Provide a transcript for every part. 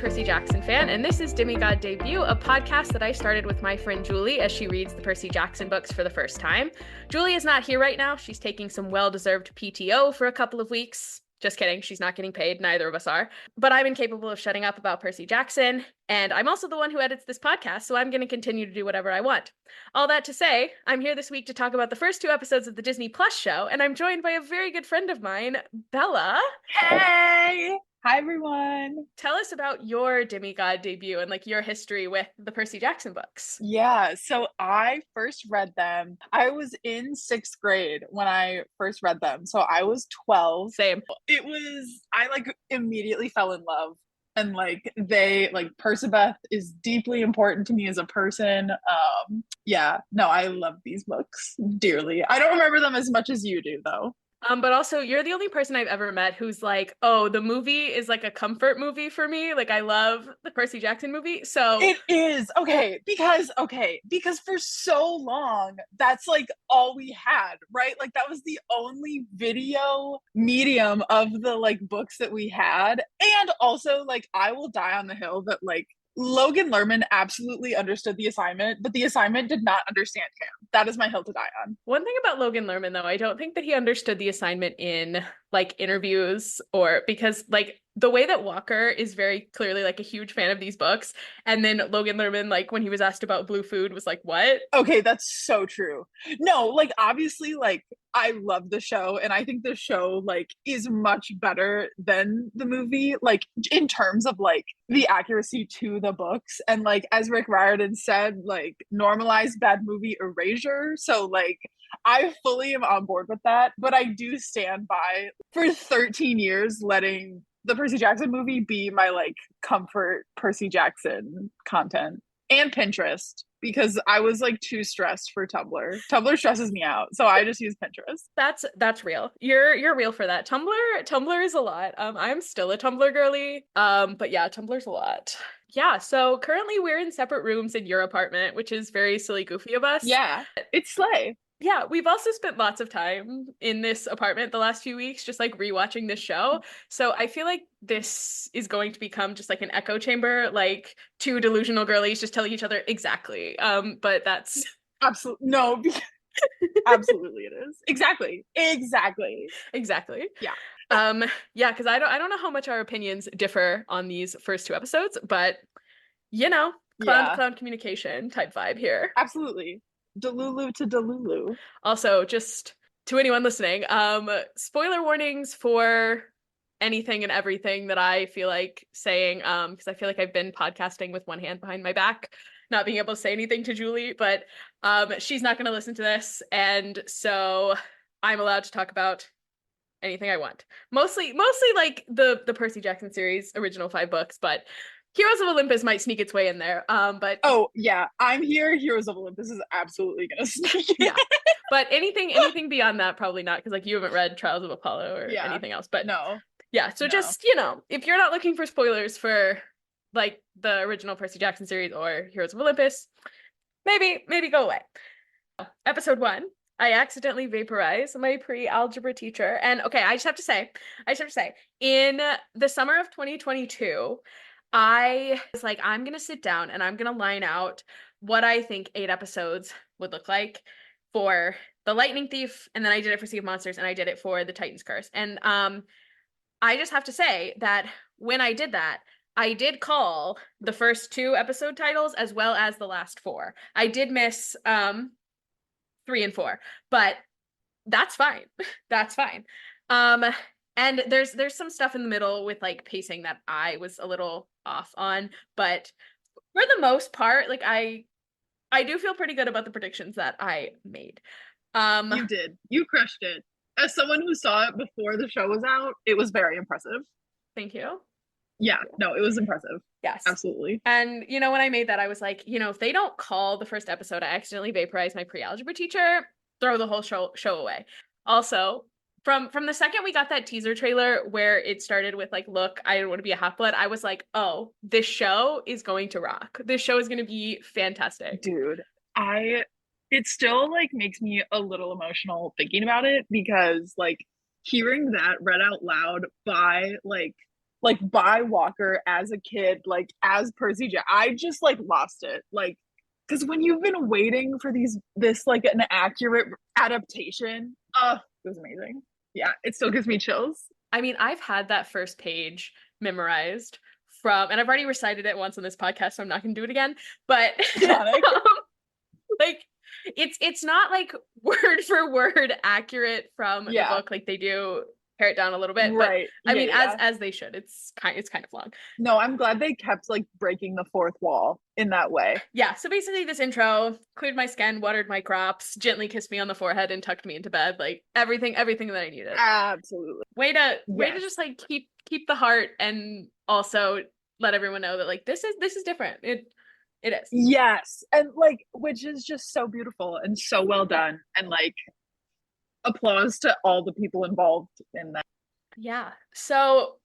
Percy Jackson fan, and this is Demigod Debut, a podcast that I started with my friend Julie as she reads the Percy Jackson books for the first time. Julie is not here right now. She's taking some well-deserved PTO for a couple of weeks. Just kidding, she's not getting paid, neither of us are. But I'm incapable of shutting up about Percy Jackson, and I'm also the one who edits this podcast, so I'm going to continue to do whatever I want. All that to say, I'm here this week to talk about the first 2 episodes of the Disney Plus show, and I'm joined by a very good friend of mine, Bella. Hey! Hi, everyone. Tell us about your Demigod debut and like your history with the Percy Jackson books. Yeah, so I first read them. I was in 6th grade when I first read them. So I was 12. Same. I like immediately fell in love. And Percabeth is deeply important to me as a person. I love these books dearly. I don't remember them as much as you do, though. But also, you're the only person I've ever met who's like, oh, the movie is like a comfort movie for me. Like, I love the Percy Jackson movie. So it is because for so long, that's like all we had, right? Like that was the only video medium of the like books that we had. And also, like, I will die on the hill that like Logan Lerman absolutely understood the assignment, but the assignment did not understand him. That is my hill to die on. One thing about Logan Lerman, though, I don't think that he understood the assignment in like interviews or because like the way that Walker is very clearly like a huge fan of these books. And then Logan Lerman, like when he was asked about Blue Food, was like, what? Okay, that's so true. No, like obviously, like I love the show and I think the show like is much better than the movie, like in terms of like the accuracy to the books. And like as Rick Riordan said, like normalize bad movie erasure. So like I fully am on board with that, but I do stand by for 13 years letting the Percy Jackson movie be my like comfort Percy Jackson content and Pinterest because I was like too stressed for Tumblr. Tumblr stresses me out, so I just use Pinterest. That's real. You're real for that. Tumblr is a lot. I'm still a Tumblr girly. But yeah, Tumblr's a lot. Yeah, so currently we're in separate rooms in your apartment, which is very silly goofy of us. Yeah, it's slay. Yeah, we've also spent lots of time in this apartment the last few weeks, just like rewatching this show. So I feel like this is going to become just like an echo chamber, like 2 delusional girlies just telling each other exactly. But that's absolutely no. Absolutely, it is exactly. Yeah. Yeah, because I don't know how much our opinions differ on these first 2 episodes, but you know, clown communication type vibe here. Absolutely. Delulu to Delulu. Also, just to anyone listening, spoiler warnings for anything and everything that I feel like saying, because I feel like I've been podcasting with one hand behind my back, not being able to say anything to Julie, but she's not going to listen to this, and so I'm allowed to talk about anything I want. Mostly like the Percy Jackson series, original 5 books, but Heroes of Olympus might sneak its way in there. But oh yeah, I'm here. Heroes of Olympus is absolutely gonna sneak in. Yeah. But anything beyond that, probably not, because like you haven't read Trials of Apollo or anything else. But no. Yeah, so just, you know, if you're not looking for spoilers for like the original Percy Jackson series or Heroes of Olympus, maybe go away. Episode 1. I accidentally vaporize my pre-algebra teacher. And okay, I just have to say, in the summer of 2022, I was like, I'm going to sit down and I'm going to line out what I think 8 episodes would look like for The Lightning Thief, and then I did it for Sea of Monsters, and I did it for The Titan's Curse. And I just have to say that when I did that, I did call the first 2 episode titles as well as the last 4. I did miss 3 and 4, but that's fine. That's fine. And there's some stuff in the middle with like pacing that I was a little off on, but for the most part, like I do feel pretty good about the predictions that I made. You did. You crushed it. As someone who saw it before the show was out, it was very impressive. Thank you. Yeah, no, it was impressive. Yes. Absolutely. And you know, when I made that, I was like, you know, if they don't call the first episode I accidentally vaporized my pre-algebra teacher, throw the whole show away. Also, from the second we got that teaser trailer where it started with like, look, I don't want to be a half-blood, I was like, oh, this show is going to rock. This show is going to be fantastic. Dude, it still like makes me a little emotional thinking about it because like hearing that read out loud by like like by Walker as a kid, like as Percy Jackson. I just like lost it. Like, because when you've been waiting for this like an accurate adaptation, it was amazing. Yeah, it still gives me chills. I mean, I've had that first page memorized from, and I've already recited it once on this podcast, so I'm not gonna do it again. But Iconic. like, it's not like word for word accurate from the Yeah. book, like they do pare it down a little bit. But Right. I Yeah, mean, yeah. as they should. It's kind of long. No, I'm glad they kept like breaking the fourth wall in that way. Yeah, so basically this intro cleared my skin, watered my crops, gently kissed me on the forehead and tucked me into bed, like everything that I needed. Absolutely. Way to Yes. just like keep the heart and also let everyone know that like this is different. It is. Yes. And like, which is just so beautiful and so well done. And like, applause to all the people involved in that. Yeah. So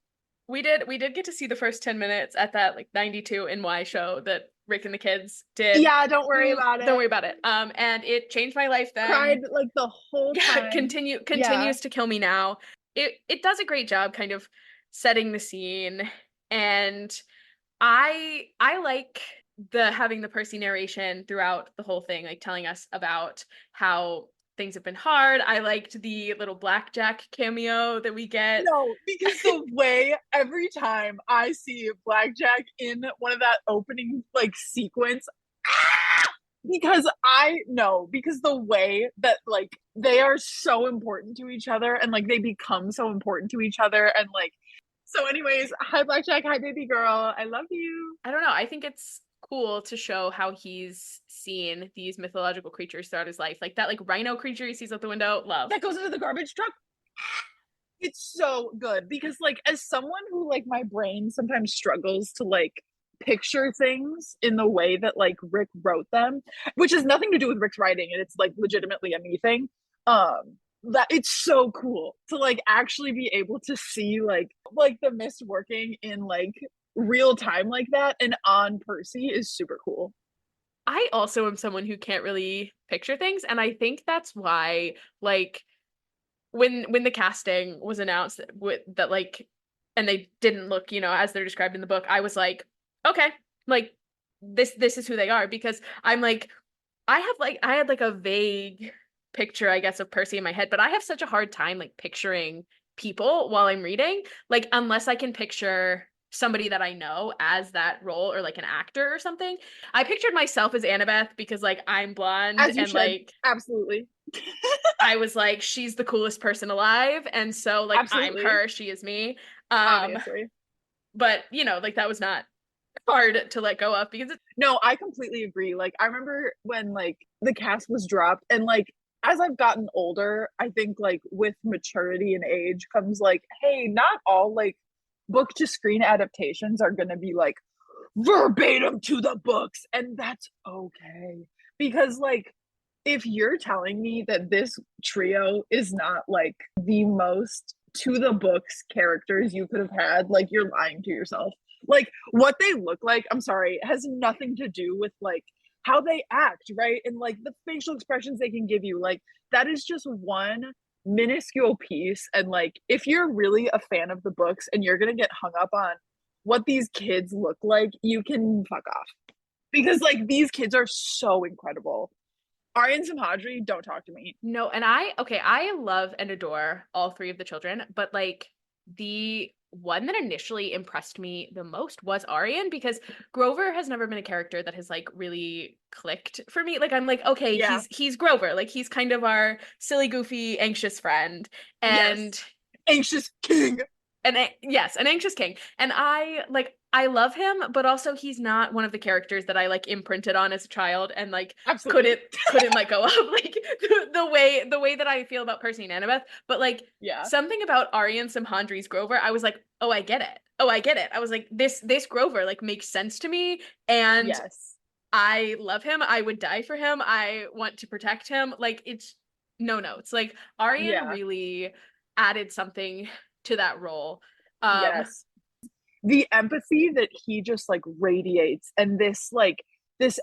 we did get to see the first 10 minutes at that like 92 NY show that Rick and the kids did. Yeah, don't worry about Don't it. worry about it. And it changed my life then. Cried like the whole Yeah, time. continues to kill me now. It does a great job kind of setting the scene, and I like the having the Percy narration throughout the whole thing, like telling us about how things have been hard. I liked the little blackjack cameo that we get. No, because the way every time I see Blackjack in one of that opening like sequence, because I know, because the way that like they are so important to each other and like they become so important to each other and like so anyways, hi Blackjack, hi baby girl, I love you. I don't know. I think it's cool to show how he's seen these mythological creatures throughout his life. Like that like rhino creature he sees out the window. Love. That goes into the garbage truck. It's so good because like as someone who like my brain sometimes struggles to like picture things in the way that like Rick wrote them, which has nothing to do with Rick's writing and it's like legitimately a me thing. That it's so cool to like actually be able to see like the mist working in like real time like that and on Percy is super cool. I also am someone who can't really picture things, and I think that's why like when the casting was announced with that like and they didn't look, as they're described in the book, I was like, okay, like this is who they are because I'm like I had like a vague picture, I guess, of Percy in my head, but I have such a hard time like picturing people while I'm reading, like unless I can picture somebody that I know as that role or like an actor or something. I pictured myself as Annabeth because like I'm blonde As you and should. like Absolutely. I was like, she's the coolest person alive, and so like Absolutely. I'm her, she is me. Obviously. But like that was not hard to let go of because No, I completely agree. Like I remember when like the cast was dropped and like as I've gotten older, I think like with maturity and age comes like, hey, not all like book to screen adaptations are going to be like verbatim to the books and that's okay. Because like if you're telling me that this trio is not like the most to the books characters you could have had, like you're lying to yourself. Like what they look like, I'm sorry, has nothing to do with like how they act, right? And like the facial expressions they can give you. Like that is just one minuscule piece. And like if you're really a fan of the books and you're gonna get hung up on what these kids look like, you can fuck off. Because like these kids are so incredible. Arya and Simhadri, don't talk to me. no, and I love and adore all three of the children, but like the one that initially impressed me the most was Arian because Grover has never been a character that has like really clicked for me. Like I'm like, okay, Yeah. he's Grover. Like he's kind of our silly, goofy, anxious friend. And yes. Anxious king. Yes, an anxious king. And I love him, but also he's not one of the characters that I like imprinted on as a child and like Absolutely. couldn't let go of like the way that I feel about Percy and Annabeth. But like yeah. something about Aryan Simhandri's Grover, I was like, oh, I get it. Oh, I get it. I was like, this Grover like makes sense to me. And yes. I love him. I would die for him. I want to protect him. Like it's no notes. Like Aryan really added something to that role. Yes. The empathy that he just like radiates and this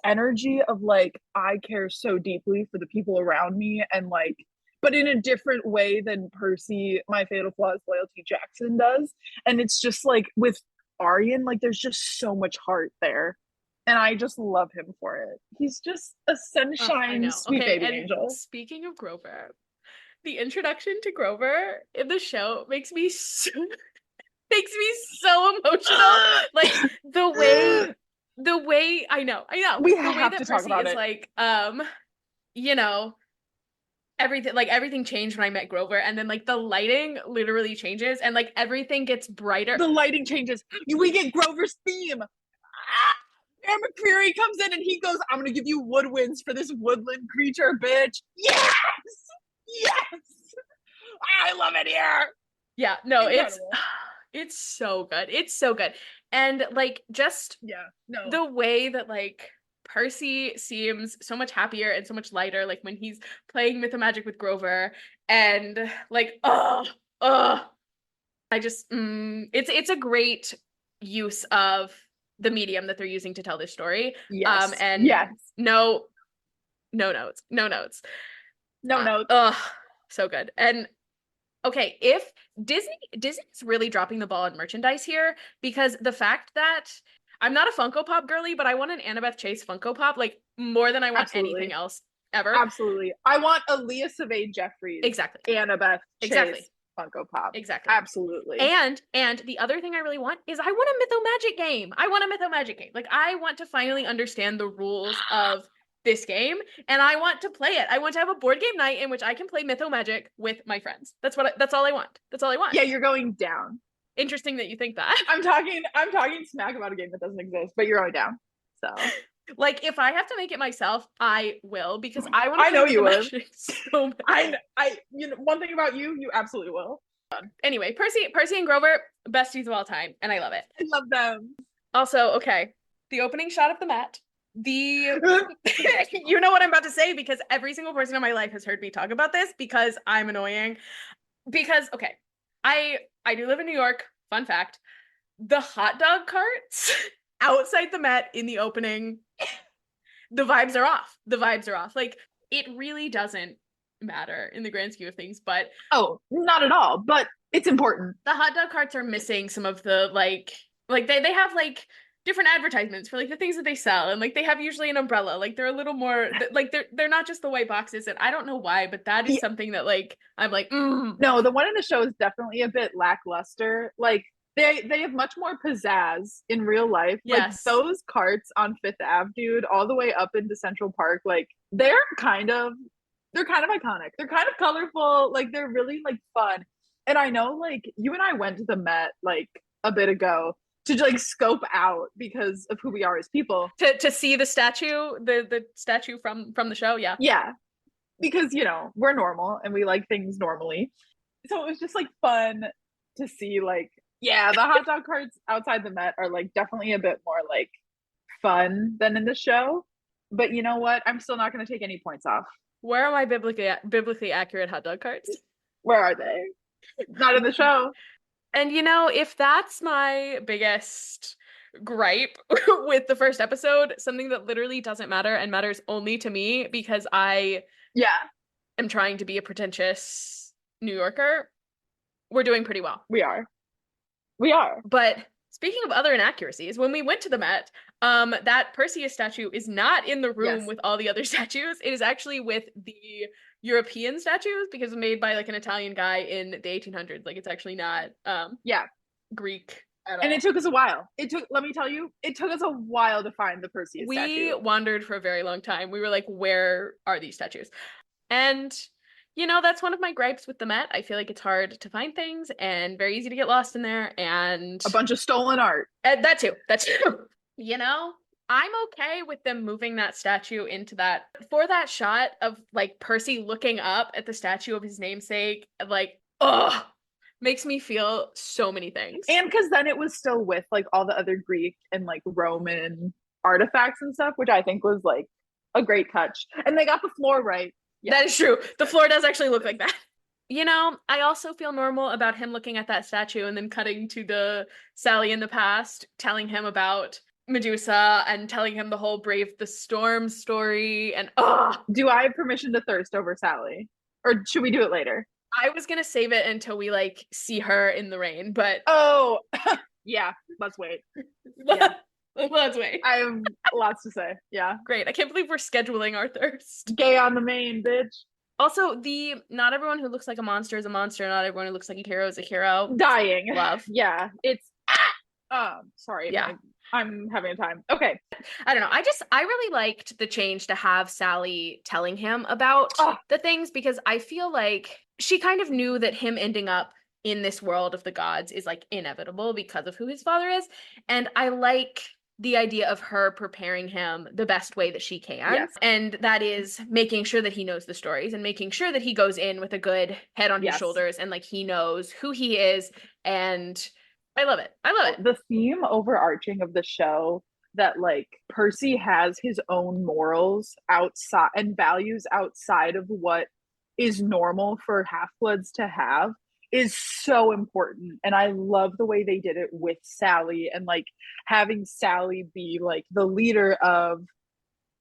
energy of like I care so deeply for the people around me and like but in a different way than Percy, My Fatal Flaws Loyalty Jackson does. And it's just like with Aryan, like there's just so much heart there. And I just love him for it. He's just a Ugh, I sunshine, know. sweet Okay, baby and angel. speaking of Grover, the introduction to Grover in the show makes me so makes me so emotional. Like the way I know. We The way have to that talk Percy about is it. like, you know, everything changed when I met Grover, and then like the lighting literally changes and like everything gets brighter. The lighting changes. We get Grover's theme. Aaron McCreary comes in and he goes, I'm gonna give you woodwinds for this woodland creature, bitch. Yes! Yes! I love it here. Yeah, no, Incredible. it's so good. It's so good. And like just Yeah, no. the way that like Percy seems so much happier and so much lighter like when he's playing Mythomagic with Grover and like I just it's a great use of the medium that they're using to tell this story. Yes. And Yes. no notes. No notes. No notes. So good. And okay, if Disney's really dropping the ball on merchandise here because the fact that I'm not a Funko Pop girly, but I want an Annabeth Chase Funko Pop like more than I want anything Absolutely. else ever. Absolutely. I want Aaliyah Savaid Jeffries. Exactly. Annabeth Chase Exactly. Funko Pop. Exactly. Absolutely. And the other thing I really want is I want a Mythomagic game. I want a Mythomagic game. Like I want to finally understand the rules of this game and I want to play it. I want to have a board game night in which I can play Mythomagic with my friends. That's all I want. That's all I want. Yeah, you're going down. Interesting that you think that. I'm talking smack about a game that doesn't exist, but you're going down. So like if I have to make it myself, I will because I want to I know you will. so bad. I you know one thing about you, you absolutely will. Anyway, Percy and Grover, besties of all time, and I love it. I love them. Also, okay, the opening shot of the Met. You know what I'm about to say because every single person in my life has heard me talk about this because I'm annoying. Because okay, I do live in New York. Fun fact: the hot dog carts outside the Met in the opening, the vibes are off. The vibes are off. Like it really doesn't matter in the grand scheme of things, but oh, not at all. But it's important. the hot dog carts are missing some of the like they have like different advertisements for like the things that they sell and like they have usually an umbrella like they're a little more like they're not just the white boxes and I don't know why but that is something that like I'm like no, the one in the show is definitely a bit lackluster. Like they have much more pizzazz in real life. yes. Like those carts on Fifth Ave, dude, all the way up into Central Park, like they're kind of iconic. They're kind of colorful, like they're really like fun. And I know like you and I went to the Met like a bit ago to like scope out because of who we are as people. To see the statue, the statue from the show, yeah. Yeah. Because, you know, we're normal and we like things normally. So it was just like fun to see like, yeah, the hot dog carts outside the Met are like definitely a bit more like fun than in the show. But you know what? I'm still not going to take any points off. Where are my biblically accurate hot dog carts? Where are they? Not in the show. And you know, if that's my biggest gripe with the first episode, something that literally doesn't matter and matters only to me because I am trying to be a pretentious New Yorker, we're doing pretty well. We are. But speaking of other inaccuracies, when we went to the Met, that Perseus statue is not in the room with all the other statues. It is actually with the European statues because it's made by like an Italian guy in the 1800s. Like it's actually not Greek at all. And it took us a while. Let me tell you, it took us a while to find the Perseus statue. We wandered for a very long time. We were like, where are these statues? And you know, that's one of my gripes with the Met. I feel like it's hard to find things and very easy to get lost in there and a bunch of stolen art. That too. You know, I'm okay with them moving that statue into that for that shot of like Percy looking up at the statue of his namesake, like, makes me feel so many things. And because then it was still with like all the other Greek and like Roman artifacts and stuff, which I think was like a great touch. And they got the floor right. Yeah. That is true. The floor does actually look like that. You know, I also feel normal about him looking at that statue and then cutting to the Sally in the past, telling him about Medusa and telling him the whole Brave the Storm story and do I have permission to thirst over Sally? Or should we do it later? I was gonna save it until we like see her in the rain, but Oh, yeah. Let's wait. Yeah. let's wait. I have lots to say. Yeah. Great. I can't believe we're scheduling our thirst. Gay on the main, bitch. Also, the not everyone who looks like a monster is a monster. Not everyone who looks like a hero is a hero. Dying. Love. Yeah. It's sorry. Yeah. I'm having a time. Okay. I don't know. I really liked the change to have Sally telling him about the things, because I feel like she kind of knew that him ending up in this world of the gods is like inevitable because of who his father is. And I like the idea of her preparing him the best way that she can. Yes. And that is making sure that he knows the stories and making sure that he goes in with a good head on his shoulders and like he knows who he is. And I love it. I love it. The theme overarching of the show that like Percy has his own morals outside and values outside of what is normal for half-bloods to have is so important. And I love the way they did it with Sally and like having Sally be like the leader of,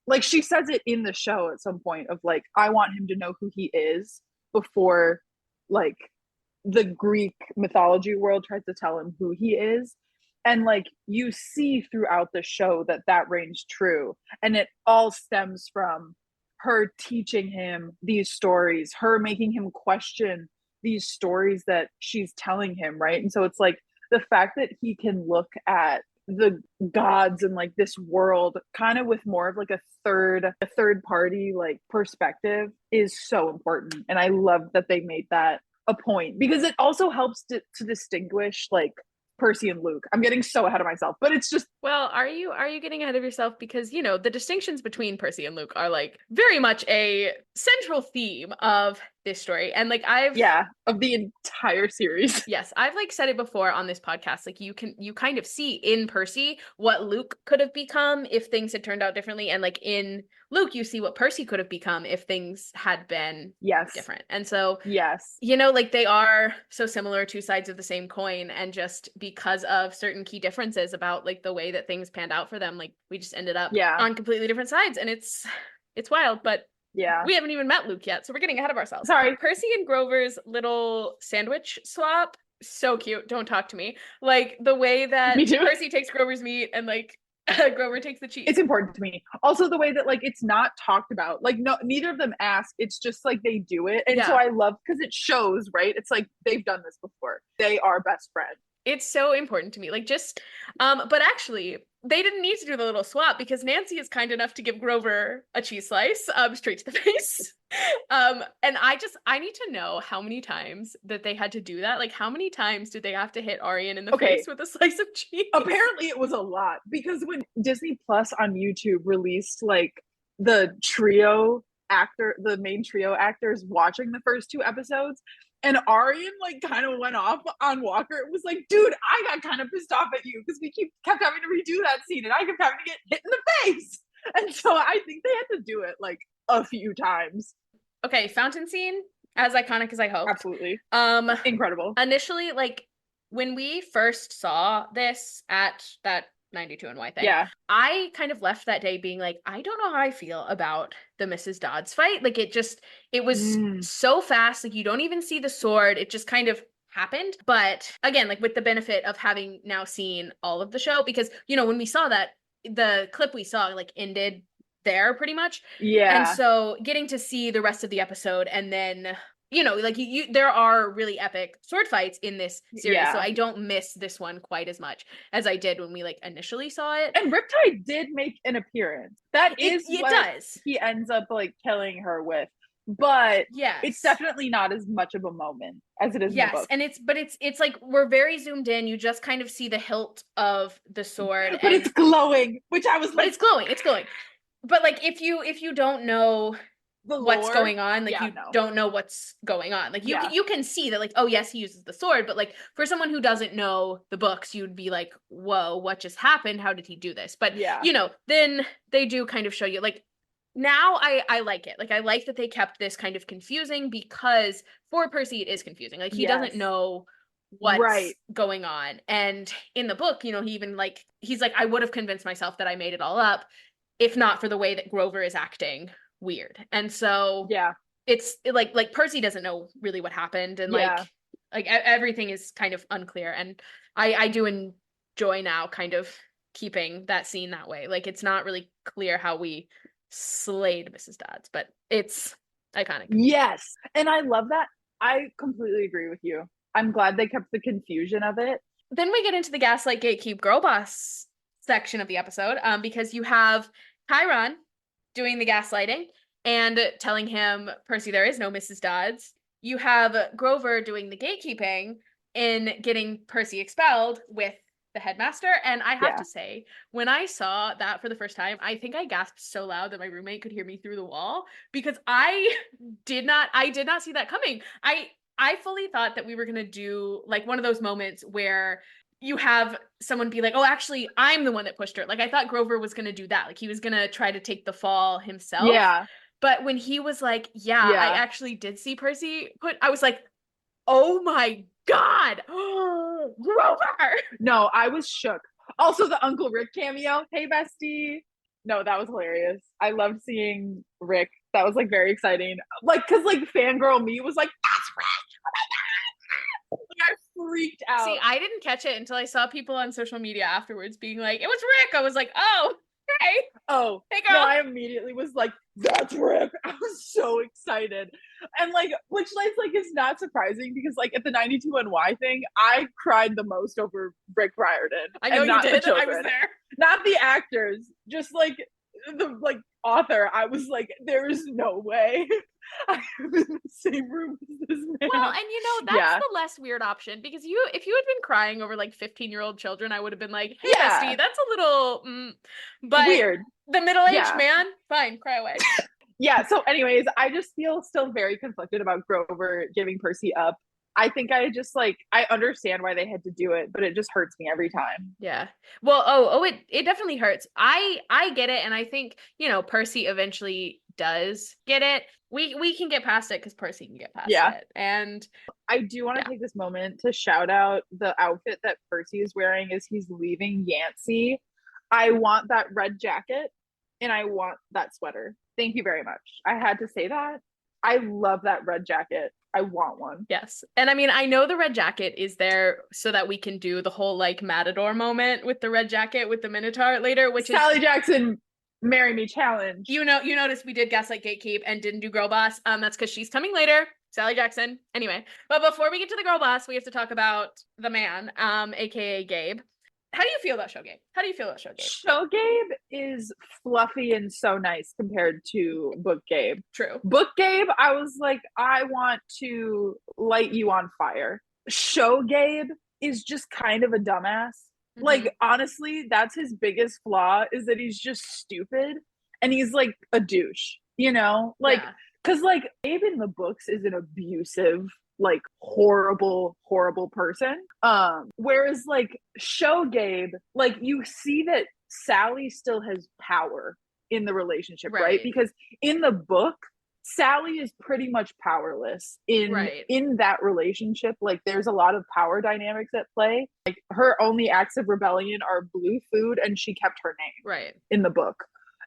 like, she says it in the show at some point of like, I want him to know who he is before like the Greek mythology world tries to tell him who he is. And like you see throughout the show that that reigns true. And it all stems from her teaching him these stories, her making him question these stories that she's telling him, right? And so it's like the fact that he can look at the gods and like this world kind of with more of like a third party like perspective is so important. And I love that they made that a point because it also helps to distinguish like Percy and Luke. I'm getting so ahead of myself, but it's just, well, are you getting ahead of yourself? Because, you know, the distinctions between Percy and Luke are like very much a central theme of this story. And like of the entire series. Yes, I've like said it before on this podcast. Like you kind of see in Percy what Luke could have become if things had turned out differently. And like in Luke, you see what Percy could have become if things had been different. And so, you know, like they are so similar, two sides of the same coin. And just because of certain key differences about like the way that things panned out for them, like we just ended up on completely different sides. And it's wild, but we haven't even met Luke yet, so we're getting ahead of ourselves. Sorry. Percy and Grover's little sandwich swap, so cute. Don't talk to me. Like the way that Percy takes Grover's meat and like Grover takes the cheese. It's important to me. Also the way that like it's not talked about. Like no, neither of them ask. It's just like they do it. And so I love because it shows, right? It's like they've done this before. They are best friends. It's so important to me. Like just but actually they didn't need to do the little swap because Nancy is kind enough to give Grover a cheese slice straight to the face. And I need to know how many times that they had to do that. Like how many times did they have to hit Arian in the face with a slice of cheese? Apparently it was a lot because when Disney Plus on YouTube released like the main trio actors watching the first two episodes, and Arian like kind of went off on Walker. It was like, dude, I got kind of pissed off at you because we kept having to redo that scene and I kept having to get hit in the face. And so I think they had to do it like a few times. Okay, fountain scene, as iconic as I hoped. Absolutely. Incredible. Initially, like when we first saw this at that 92NY thing, I kind of left that day being like, I don't know how I feel about the Mrs. Dodds fight. Like it was so fast, like you don't even see the sword. It just kind of happened. But again, like with the benefit of having now seen all of the show, because you know, when we saw that, the clip we saw like ended there pretty much. And so getting to see the rest of the episode and then you know, like there are really epic sword fights in this series, so I don't miss this one quite as much as I did when we like initially saw it. And Riptide did make an appearance. That is it what does. He ends up like killing her with, but it's definitely not as much of a moment as it is in the book. And it's like we're very zoomed in. You just kind of see the hilt of the sword, but it's glowing, which I was like, but it's glowing. But like if you don't know what's going on, like don't know what's going on, like you can see that like, oh yes, he uses the sword, but like for someone who doesn't know the books, you'd be like, whoa, what just happened? How did he do this? But you know, then they do kind of show you like now I like it. Like I like that they kept this kind of confusing because for Percy it is confusing. Like he doesn't know what's going on. And in the book, you know, he even like he's like, I would have convinced myself that I made it all up if not for the way that Grover is acting weird. And so it's like Percy doesn't know really what happened, and Yeah. everything is kind of unclear, and I do enjoy now kind of keeping that scene that way. Like it's not really clear how we slayed Mrs. Dodds, but it's iconic. Yes. And I love that. I completely agree with you. I'm glad they kept the confusion of it. Then we get into the gaslight gatekeep girl boss section of the episode, because you have Chiron doing the gaslighting and telling him, Percy, there is no Mrs. Dodds. You have Grover doing the gatekeeping in getting Percy expelled with the headmaster. And I have to say, when I saw that for the first time, I think I gasped so loud that my roommate could hear me through the wall, because I did not see that coming. I fully thought that we were gonna do like one of those moments where you have someone be like, oh, actually, I'm the one that pushed her. Like I thought Grover was gonna do that. Like he was gonna try to take the fall himself. Yeah. But when he was like, I actually did see Percy put, I was like, oh my God, Grover. No, I was shook. Also, the Uncle Rick cameo. Hey, bestie. No, that was hilarious. I loved seeing Rick. That was like very exciting. Like, cause like fangirl me was like, that's Rick. Oh my God. Like, I freaked out. See, I didn't catch it until I saw people on social media afterwards being like, it was Rick. I was like, oh, hey. Oh, hey girl. No, I immediately was like, that's Rick. I was so excited. And like, which like is not surprising because like at the 92NY thing, I cried the most over Rick Riordan. I know you did. I was there. Not the actors, just like the like author. I was like, there is no way I'm in the same room as this man. Well, and that's the less weird option, because if you had been crying over like 15-year-old children, I would have been like, hey, bestie, that's a little but weird. The middle-aged man, fine, cry away. Yeah, so anyways, I just feel still very conflicted about Grover giving Percy up. I think I just like, I understand why they had to do it, but it just hurts me every time. Yeah. Well, it definitely hurts. I get it, and I think, Percy eventually does get it. We can get past it because Percy can get past it. And I do want to take this moment to shout out the outfit that Percy is wearing as he's leaving Yancey. I want that red jacket and I want that sweater. Thank you very much. I had to say that. I love that red jacket. I want one. Yes. And I mean, I know the red jacket is there so that we can do the whole like Matador moment with the red jacket with the Minotaur later, which Sally Jackson marry me challenge. You notice we did Gaslight Gatekeep and didn't do Girl Boss. That's because she's coming later. Sally Jackson. Anyway, but before we get to the Girl Boss, we have to talk about the man, aka Gabe. How do you feel about Show Gabe? Show Gabe is fluffy and so nice compared to Book Gabe. True. Book Gabe, I was like, I want to light you on fire. Show Gabe is just kind of a dumbass. Mm-hmm. Like, honestly, that's his biggest flaw, is that he's just stupid and he's like a douche, Like, because like Gabe in the books is an abusive, like horrible person, whereas like Show Gabe, like you see that Sally still has power in the relationship, right? Because in the book Sally is pretty much powerless in that relationship. Like there's a lot of power dynamics at play. Like her only acts of rebellion are blue food, and she kept her name in the book.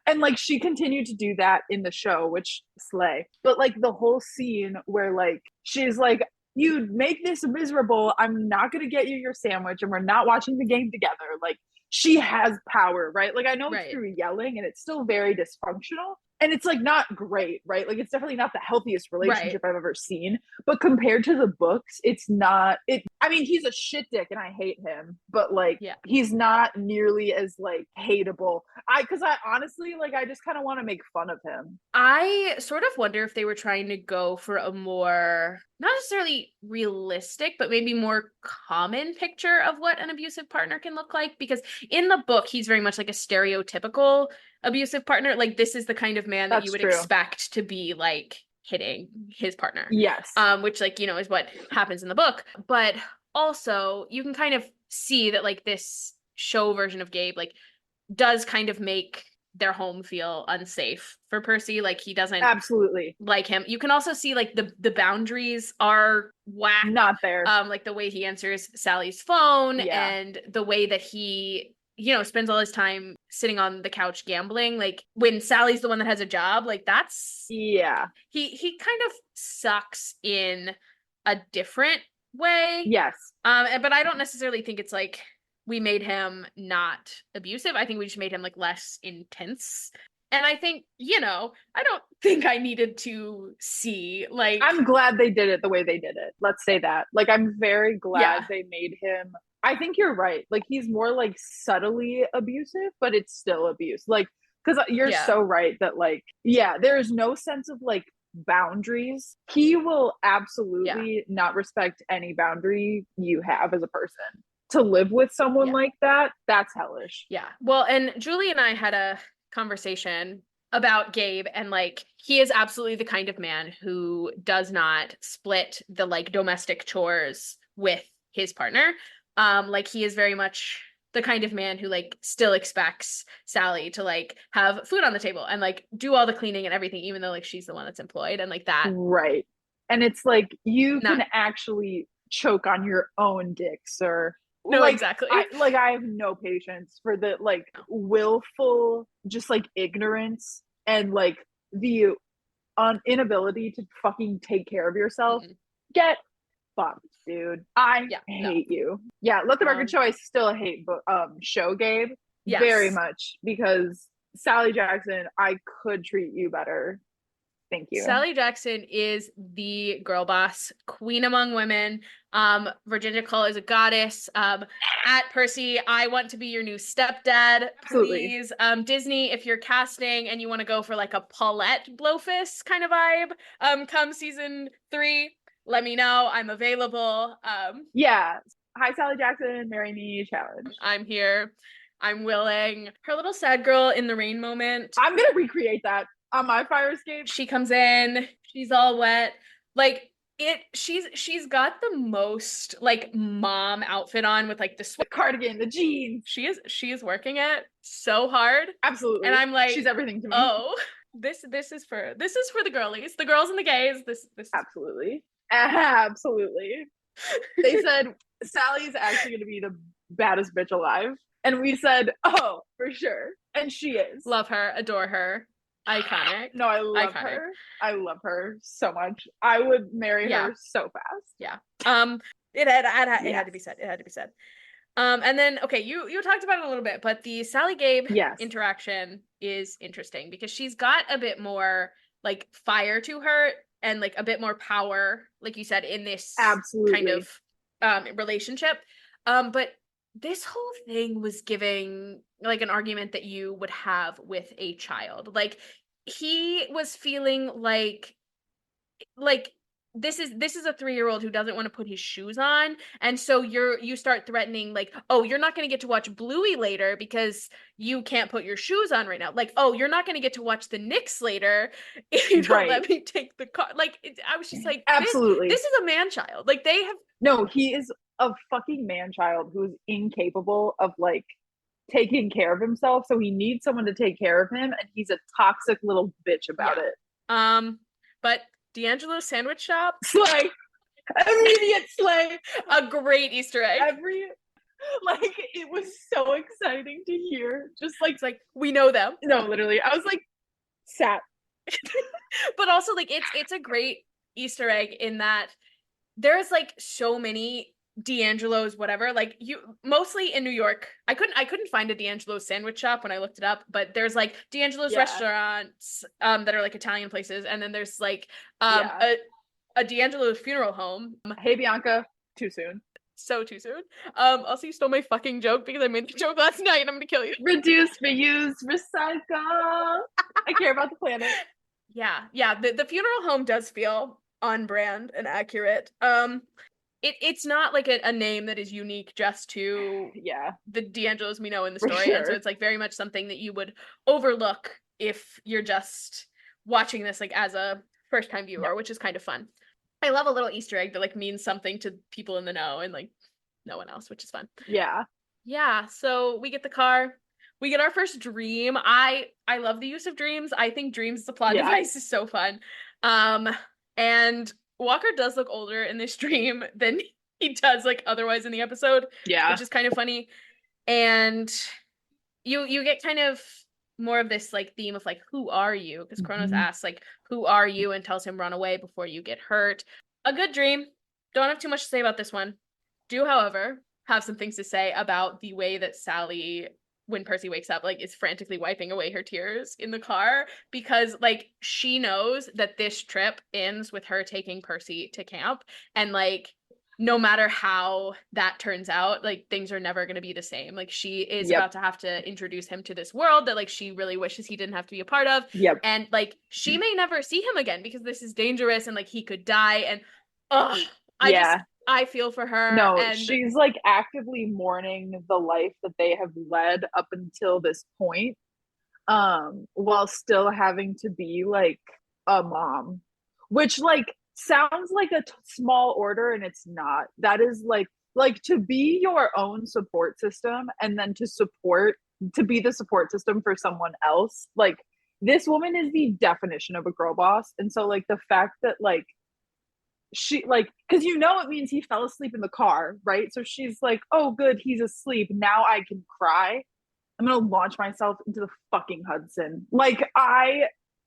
And like she continued to do that in the show, which slay. But like the whole scene where like she's like, you make this miserable, I'm not gonna get you your sandwich, and we're not watching the game together. Like she has power, right? Like I know it's through yelling and it's still very dysfunctional. And it's like not great, right? Like it's definitely not the healthiest relationship I've ever seen. But compared to the books, it's not it. I mean, he's a shit dick and I hate him, but like he's not nearly as like hateable. Because I honestly like I just kind of want to make fun of him. I sort of wonder if they were trying to go for a more, not necessarily realistic, but maybe more common picture of what an abusive partner can look like. Because in the book, he's very much like a stereotypical abusive partner. Like this is the kind of man that you would expect to be like hitting his partner. Yes. Which like, is what happens in the book. But also you can kind of see that like this show version of Gabe like does kind of make their home feel unsafe for Percy. Like he doesn't like him. You can also see like the boundaries are whack. Not there. Like the way he answers Sally's phone and the way that he spends all his time sitting on the couch gambling, like when Sally's the one that has a job, like that's Yeah. He kind of sucks in a different way. Yes. But I don't necessarily think it's like we made him not abusive. I think we just made him like less intense. And I think, I don't think I needed to see like I'm glad they did it the way they did it. Let's say that. Like, I'm very glad yeah. they made him. I think you're right. Like, he's more like subtly abusive, but it's still abuse. Like, because you're Yeah. so right that, like, yeah, there is no sense of like boundaries. He will absolutely not respect any boundary you have as a person. To live with someone like that, that's hellish. Yeah. Well, and Julie and I had a conversation about Gabe, and like he is absolutely the kind of man who does not split the like domestic chores with his partner. Like he is very much the kind of man who like still expects Sally to like have food on the table and like do all the cleaning and everything, even though like she's the one that's employed, and like that. Right. And it's like you Not, can actually choke on your own dick, sir. no, Like exactly. I have no patience for the like willful just like ignorance and like the inability to fucking take care of yourself. Get fucked, dude. I hate you. Yeah, let the record show I still hate show Gabe very much, because Sally Jackson, I could treat you better. Thank you. Sally Jackson is the girl boss, queen among women. Virginia Call is a goddess. At Percy, I want to be your new stepdad, please. Absolutely. Disney, if you're casting and you want to go for like a Paulette Blowfist kind of vibe, come season 3, let me know. I'm available. Yeah. Hi, Sally Jackson, marry me challenge. I'm here. I'm willing. Her little sad girl in the rain moment. I'm gonna recreate that on my fire escape. She comes in, she's all wet. Like she's got the most like mom outfit on with like the cardigan, the jeans. She is working it so hard. Absolutely. And I'm like, she's everything to me. Oh, this is for the girlies, the girls and the gays. This absolutely. Absolutely. They said Sally's actually gonna be the baddest bitch alive. And we said, oh, for sure. And she is. Love her, adore her. Iconic. No, I love her. I love her so much. I would marry her so fast. Yeah. It had to be said. It had to be said. And then okay, you talked about it a little bit, but the Sally Gabe interaction is interesting because she's got a bit more like fire to her and like a bit more power, like you said, in this kind of relationship. But this whole thing was giving like an argument that you would have with a child. Like he was feeling like this is a 3-year-old who doesn't want to put his shoes on, and so you start threatening like, oh, you're not going to get to watch Bluey later because you can't put your shoes on right now. Like, oh, you're not going to get to watch the Knicks later if you don't let me take the car. Like I was just like, absolutely, this is a man child. Like they have he is a fucking man child who's incapable of like taking care of himself, so he needs someone to take care of him, and he's a toxic little bitch about it. But D'Angelo's sandwich shop, slay, immediate slay, a great Easter egg. Like it was so exciting to hear. Just like it's like we know them. No, literally, I was like sat. But also like it's a great Easter egg in that there's like so many D'Angelo's whatever, like you mostly in New York. I couldn't find a D'Angelo's sandwich shop when I looked it up, but there's like D'Angelo's restaurants that are like Italian places, and then there's like a D'Angelo's funeral home. Hey Bianca, too soon. So too soon. Also you stole my fucking joke because I made the joke last night and I'm gonna kill you. Reduce, reuse, recycle. I care about the planet. Yeah. The funeral home does feel on brand and accurate. It's not like a name that is unique just to the D'Angelos we know in the story. Sure. And so it's like very much something that you would overlook if you're just watching this like as a first time viewer, which is kind of fun. I love a little Easter egg that like means something to people in the know and like no one else, which is fun. Yeah. So we get the car. We get our first dream. I love the use of dreams. I think dreams as a plot device is so fun. And Walker does look older in this dream than he does like otherwise in the episode, which is kind of funny. And you get kind of more of this like theme of like, who are you? Because Kronos Mhm. asks like, who are you, and tells him run away before you get hurt. A good dream. Don't have too much to say about this one. Do, however, have some things to say about the way that Sally, when Percy wakes up, like is frantically wiping away her tears in the car, because like she knows that this trip ends with her taking Percy to camp, and like no matter how that turns out, like things are never going to be the same. Like she is Yep. about to have to introduce him to this world that like she really wishes he didn't have to be a part of, Yep. and like she may never see him again because this is dangerous and like he could die. And oh, Yeah. I feel for her. No, And she's like actively mourning the life that they have led up until this point, while still having to be like a mom, which like sounds like a small order, and it's not. That is like to be your own support system, and then to be the support system for someone else. Like this woman is the definition of a girl boss. And so like the fact that like she like, because it means he fell asleep in the car, right? So she's like, oh good, he's asleep, now I can cry. I'm gonna launch myself into the fucking Hudson. Like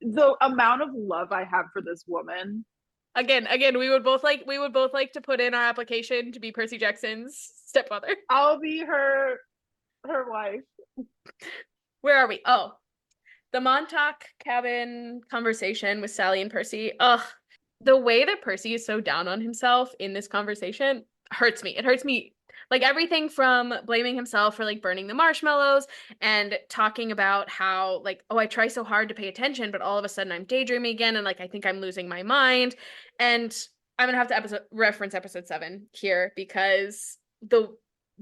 the amount of love I have for this woman. again, we would both like to put in our application to be Percy Jackson's stepfather. I'll be her wife. Where are we? Oh, the Montauk cabin conversation with Sally and Percy. Ugh, the way that Percy is so down on himself in this conversation hurts me. It hurts me. Like everything from blaming himself for like burning the marshmallows and talking about how like, oh, I try so hard to pay attention, but all of a sudden I'm daydreaming again, and like I think I'm losing my mind. And I'm gonna have to reference episode 7 here, because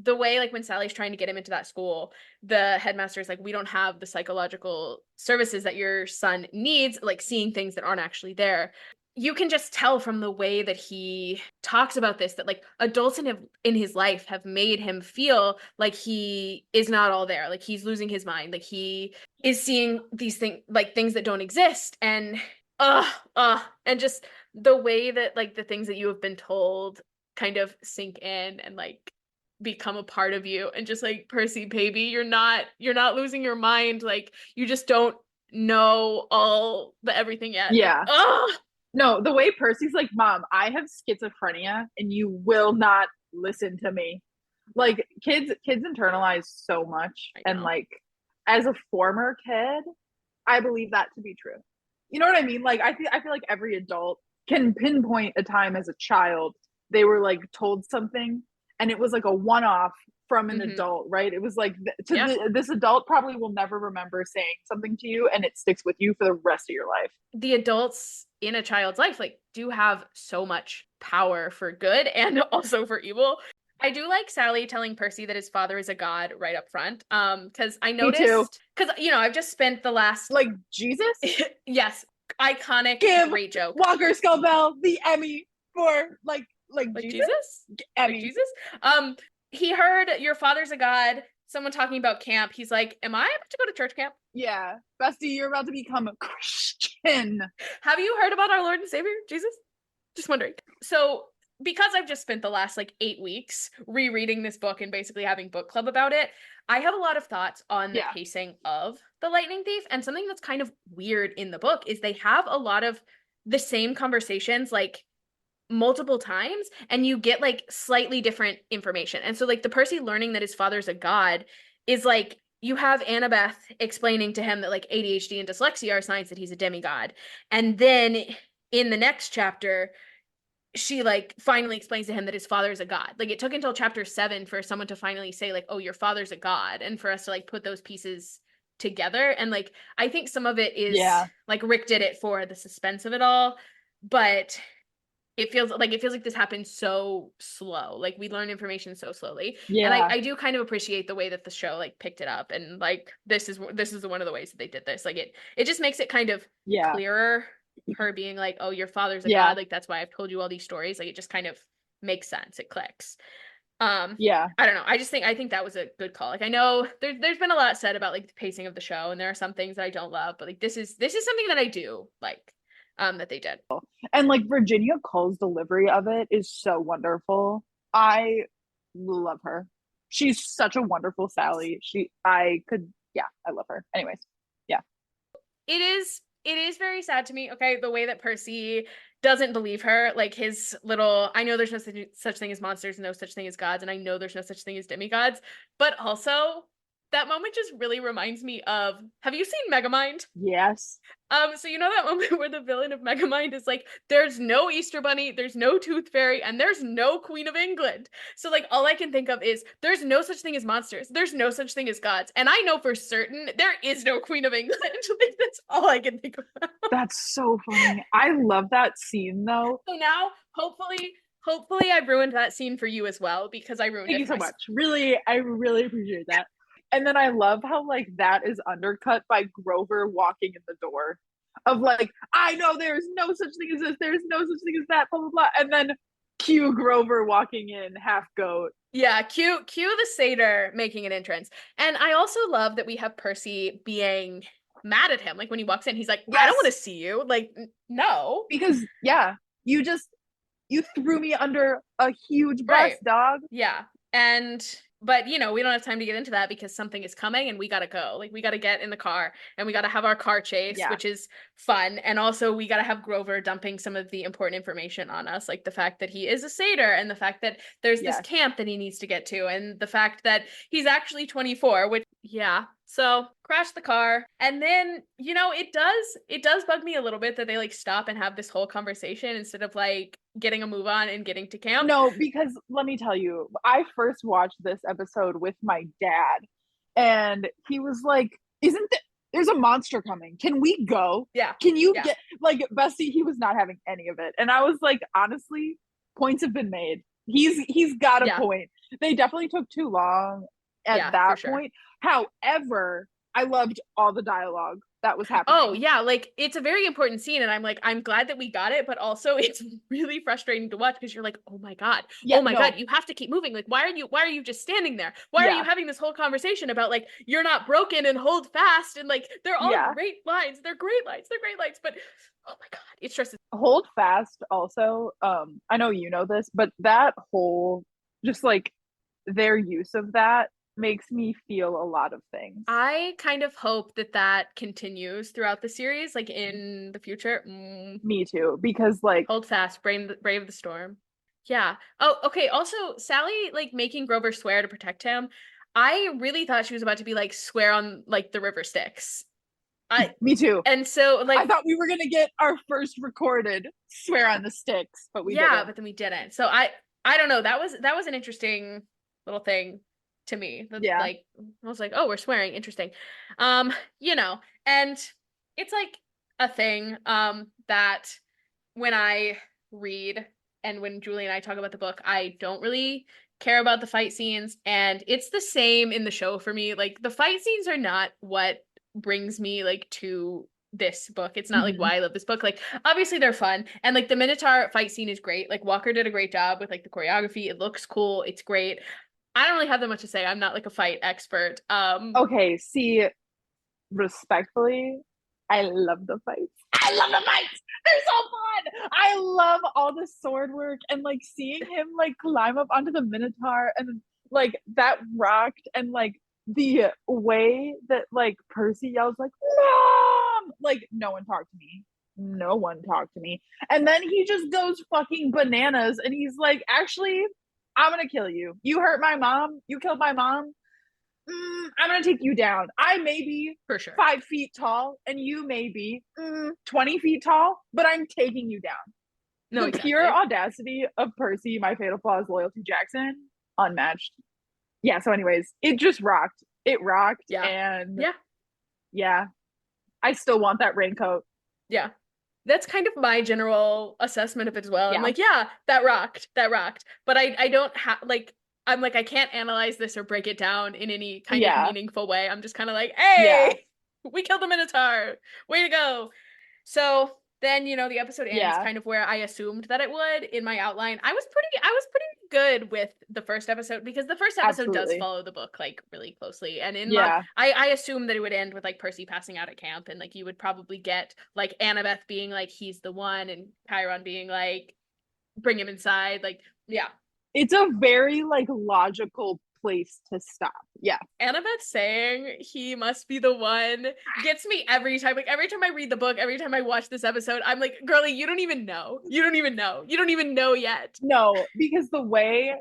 the way like when Sally's trying to get him into that school, the headmaster is like, we don't have the psychological services that your son needs, like seeing things that aren't actually there. You can just tell from the way that he talks about this that like adults in his life have made him feel like he is not all there, like he's losing his mind, like he is seeing these things, like things that don't exist. And and just the way that like the things that you have been told kind of sink in and like become a part of you, and just like, Percy baby, you're not losing your mind, like you just don't know all the everything yet. Like Yeah. No, the way Percy's like, Mom, I have schizophrenia and you will not listen to me. Like kids internalize so much. I And know. like as a former kid, I believe that to be true. You know what I mean? Like I feel like every adult can pinpoint a time as a child they were like told something, and it was like a one-off from an Mm-hmm. adult, right? It was like Yeah. this adult probably will never remember saying something to you, and it sticks with you for the rest of your life. The adults in a child's life like do have so much power for good and also for evil. I do like Sally telling Percy that his father is a god right up front. Because I Me too. noticed, because I've just spent the last Like Jesus, yes, iconic, give great joke. Walker Scobell the Emmy for like Like Jesus Jesus? Like Emmy. Jesus? Um, he heard your father's a god, someone talking about camp. He's like, am I about to go to church camp? Yeah, Bestie, you're about to become a Christian. Have you heard about our Lord and Savior, Jesus? Just wondering. So, because I've just spent the last like 8 weeks rereading this book and basically having book club about it, I have a lot of thoughts on the Yeah, pacing of The Lightning Thief. And something that's kind of weird in the book is they have a lot of the same conversations, like multiple times, and you get like slightly different information. And so like the Percy learning that his father's a god is like, you have Annabeth explaining to him that like ADHD and dyslexia are signs that he's a demigod. And then in the next chapter, she like finally explains to him that his father is a god. Like it took until chapter 7 for someone to finally say like, oh, your father's a god, and for us to like put those pieces together. And like I think some of it is yeah, like Rick did it for the suspense of it all, but it feels like this happened so slow. Like we learn information so slowly. And I, yeah, I do kind of appreciate the way that the show like picked it up, and like this is one of the ways that they did this. Like it just makes it kind of yeah, clearer, her being like, oh, your father's a yeah, god, like that's why I've told you all these stories. Like it just kind of makes sense. It clicks. yeah, I don't know. I think that was a good call. Like I know there's been a lot said about like the pacing of the show, and there are some things that I don't love, but like this is something that I do like that they did. and like Virginia Cole's delivery of it is so wonderful. I love her. She's such a wonderful Sally. I could yeah, I love her. Anyways, yeah. It is very sad to me, okay, the way that Percy doesn't believe her, like his little, I know there's no such thing as monsters, no such thing as gods, and I know there's no such thing as demigods, but also that moment just really reminds me of, have you seen Megamind? Yes. So you know that moment where the villain of Megamind is like, there's no Easter Bunny, there's no Tooth Fairy, and there's no Queen of England. So like all I can think of is there's no such thing as monsters, there's no such thing as gods, and I know for certain there is no Queen of England. Like that's all I can think of. That's so funny. I love that scene though. So now, hopefully I've ruined that scene for you as well because I ruined Thank it you for so myself. much. Really, I really appreciate that. And then I love how like that is undercut by Grover walking in the door of like, I know there's no such thing as this, there's no such thing as that, blah blah blah. And then cue Grover walking in, half goat. Yeah, cue the satyr making an entrance. And I also love that we have Percy being mad at him. Like when he walks in, he's like, I don't want to Yes. see you. Like, no. Because yeah, you just you threw me under a huge bus, Right. dog. Yeah. And but you know, we don't have time to get into that because something is coming and we gotta go. Like we gotta get in the car and we gotta have our car chase, Yeah. which is fun. And also we gotta have Grover dumping some of the important information on us, like the fact that he is a satyr and the fact that there's this Yes. camp that he needs to get to, and the fact that he's actually 24, which yeah. So crash the car. And then, you know, it does bug me a little bit that they like stop and have this whole conversation instead of like getting a move on and getting to camp. No, because let me tell you, I first watched this episode with my dad, and he was like, "Isn't there's a monster coming? Can we go? Yeah. Can you Yeah. get like Bessie?" He was not having any of it, and I was like, honestly, points have been made. He's got a Yeah. point. They definitely took too long at Yeah, for that sure. point. However, I loved all the dialogue that was happening. Oh, yeah, like it's a very important scene and I'm like I'm glad that we got it, but also it's really frustrating to watch because you're like, "Oh my God. Yeah, Oh my no, God, you have to keep moving. Like why are you just standing there? Why are you yeah, having this whole conversation about like you're not broken and hold fast?" And like they're all yeah. great lines. They're great lines. They're great lines, but oh my God, it stresses. Hold fast also, I know you know this, but that whole just like their use of that makes me feel a lot of things. I kind of hope that that continues throughout the series, like in the future. Me too, because like Hold fast, brave the storm. Yeah. Oh, okay. Also, Sally like making Grover swear to protect him. I really thought she was about to be like swear on like the river Styx. I me too. and so I like thought we were gonna get our first recorded swear on the sticks, but we yeah, didn't. but then we didn't. So I don't know. That was an interesting little thing to me. That Yeah. like I was like, "Oh, we're swearing. Interesting." You know, and it's like a thing that when I read and when Julie and I talk about the book, I don't really care about the fight scenes. And it's the same in the show for me. Like the fight scenes are not what brings me like to this book. It's not like Mhm. why I love this book. Like obviously they're fun. And like the Minotaur fight scene is great. Like Walker did a great job with like the choreography. It looks cool. It's great. I don't really have that much to say. I'm not like a fight expert. Okay, see, respectfully, I love the fights. I love the fights. They're so fun. I love all the sword work and like seeing him like climb up onto the Minotaur and like that rocked and like the way that like Percy yells like mom, like no one talked to me. No one talked to me. And then he just goes fucking bananas and he's like, actually, I'm gonna kill you. You hurt my mom. You killed my mom. I'm gonna take you down. I may be For sure. 5 feet tall, and you may be 20 feet tall, but I'm taking you down. No, The pure exactly. audacity of Percy, my fatal flaw is loyalty Jackson, unmatched. Yeah, so anyways, it just rocked. It rocked, Yeah. and Yeah. yeah, I still want that raincoat. Yeah. That's kind of my general assessment of it as well. I'm Yeah, like, yeah, that rocked. That rocked. But I don't have like I'm like I can't analyze this or break it down in any kind of yeah, meaningful way. I'm just kind of like, yeah, "Hey, we killed the Minotaur. Way to go." So then, you know, the episode ends yeah, kind of where I assumed that it would in my outline. I was pretty good with the first episode because the first episode does absolutely. follow the book like really closely. And in my Yeah, I assumed that it would end with like Percy passing out at camp and like you would probably get like Annabeth being like he's the one and Chiron being like bring him inside. Like, yeah. it's a very like logical place to stop. Yeah. Annabeth saying he must be the one gets me every time. Like every time I read the book, every time I watch this episode, I'm like, girlie, you don't even know. You don't even know. You don't even know yet. No, because the way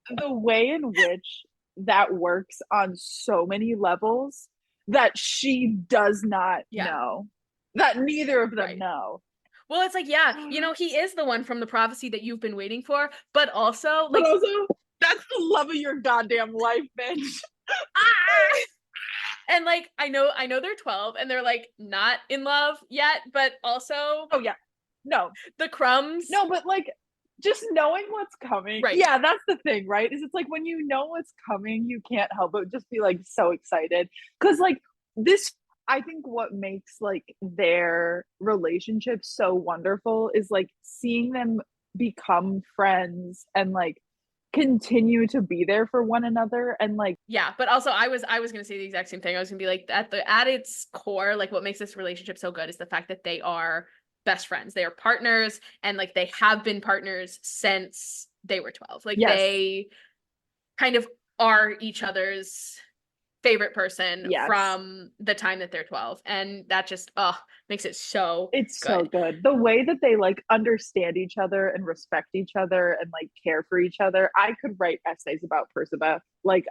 in which that works on so many levels that she does not know. That neither of them know. Well, it's like, yeah, you know, he is the one from the prophecy that you've been waiting for, but also that's the love of your goddamn life, bitch. And like I know they're 12 and they're like not in love yet, but also oh yeah, no, the crumbs. No, but like just knowing what's coming. Right. Yeah, that's the thing, right? Is it's like when you know what's coming, you can't help but just be like so excited. Cause like this, I think what makes like their relationship so wonderful is like seeing them become friends and like continue to be there for one another. And like, yeah, but also I was gonna say the exact same thing. I was gonna be like at its core, like what makes this relationship so good is the fact that they are best friends. They are partners, and like they have been partners since they were 12. Like they kind of are each other's favorite person from the time that they're 12, and that just makes it so it's good. So good. The way that they like understand each other and respect each other and like care for each other. I could write essays about Perciveth. Like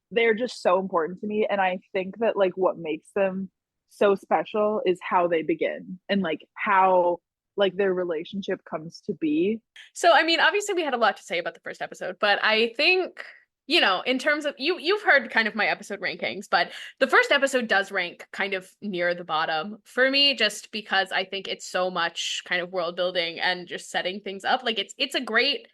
they're just so important to me, and I think that like what makes them so special is how they begin and like how like their relationship comes to be. So I mean, obviously we had a lot to say about the first episode, but I think, you know, in terms of you've heard kind of my episode rankings, but the first episode does rank kind of near the bottom for me, just because I think it's so much kind of world building and just setting things up. Like it's a great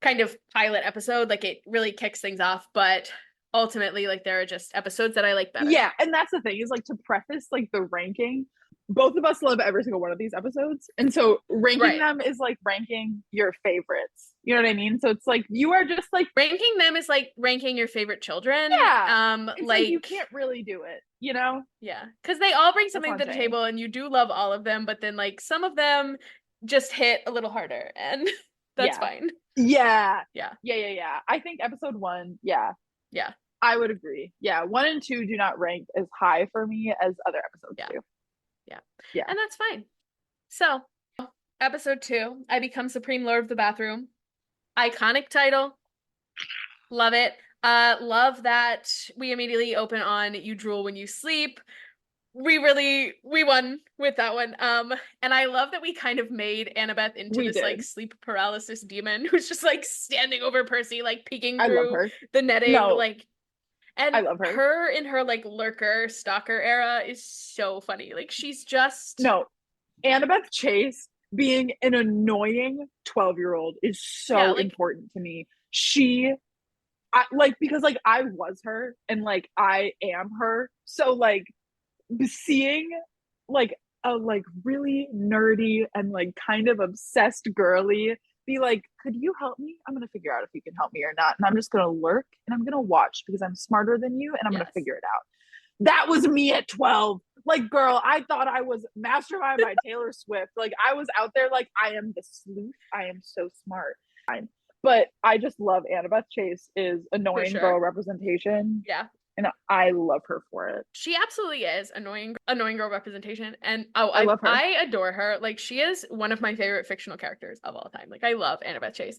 kind of pilot episode, like it really kicks things off, but ultimately like there are just episodes that I like better. Yeah, and that's the thing is like to preface like the ranking, both of us love every single one of these episodes, and so ranking them is like ranking your favorites. You know what I mean? So it's like you are just like ranking them is like ranking your favorite children. Yeah, it's like you can't really do it, you know? Yeah, because they all bring something to the table, and you do love all of them, but then like some of them just hit a little harder, and that's fine. Yeah. I think episode 1, I would agree. Yeah, 1 and 2 do not rank as high for me as other episodes do. Yeah, and that's fine. So, episode 2, I become Supreme Lord of the Bathroom. Iconic title. Love it. Love that we immediately open on You Drool When You Sleep. We won with that one. And I love that we kind of made Annabeth into this like sleep paralysis demon who's just like standing over Percy, like peeking through the netting, like. And I love her. Her in her like lurker stalker era is so funny. Like she's just Annabeth Chase being an annoying 12-year-old is so important to me. Because like I was her and like I am her. So like seeing like a like really nerdy and like kind of obsessed girly be like, could you help me? I'm gonna figure out if you can help me or not, and I'm just gonna lurk and I'm gonna watch because I'm smarter than you and I'm gonna figure it out. That was me at 12. Like, girl, I thought I was Mastermind by Taylor Swift. Like I was out there like I am the sleuth. I am so smart. But I just love Annabeth Chase is annoying girl representation. Yeah. And I love her for it. She absolutely is annoying girl representation. And I love her. I adore her. Like she is one of my favorite fictional characters of all time. Like I love Annabeth Chase.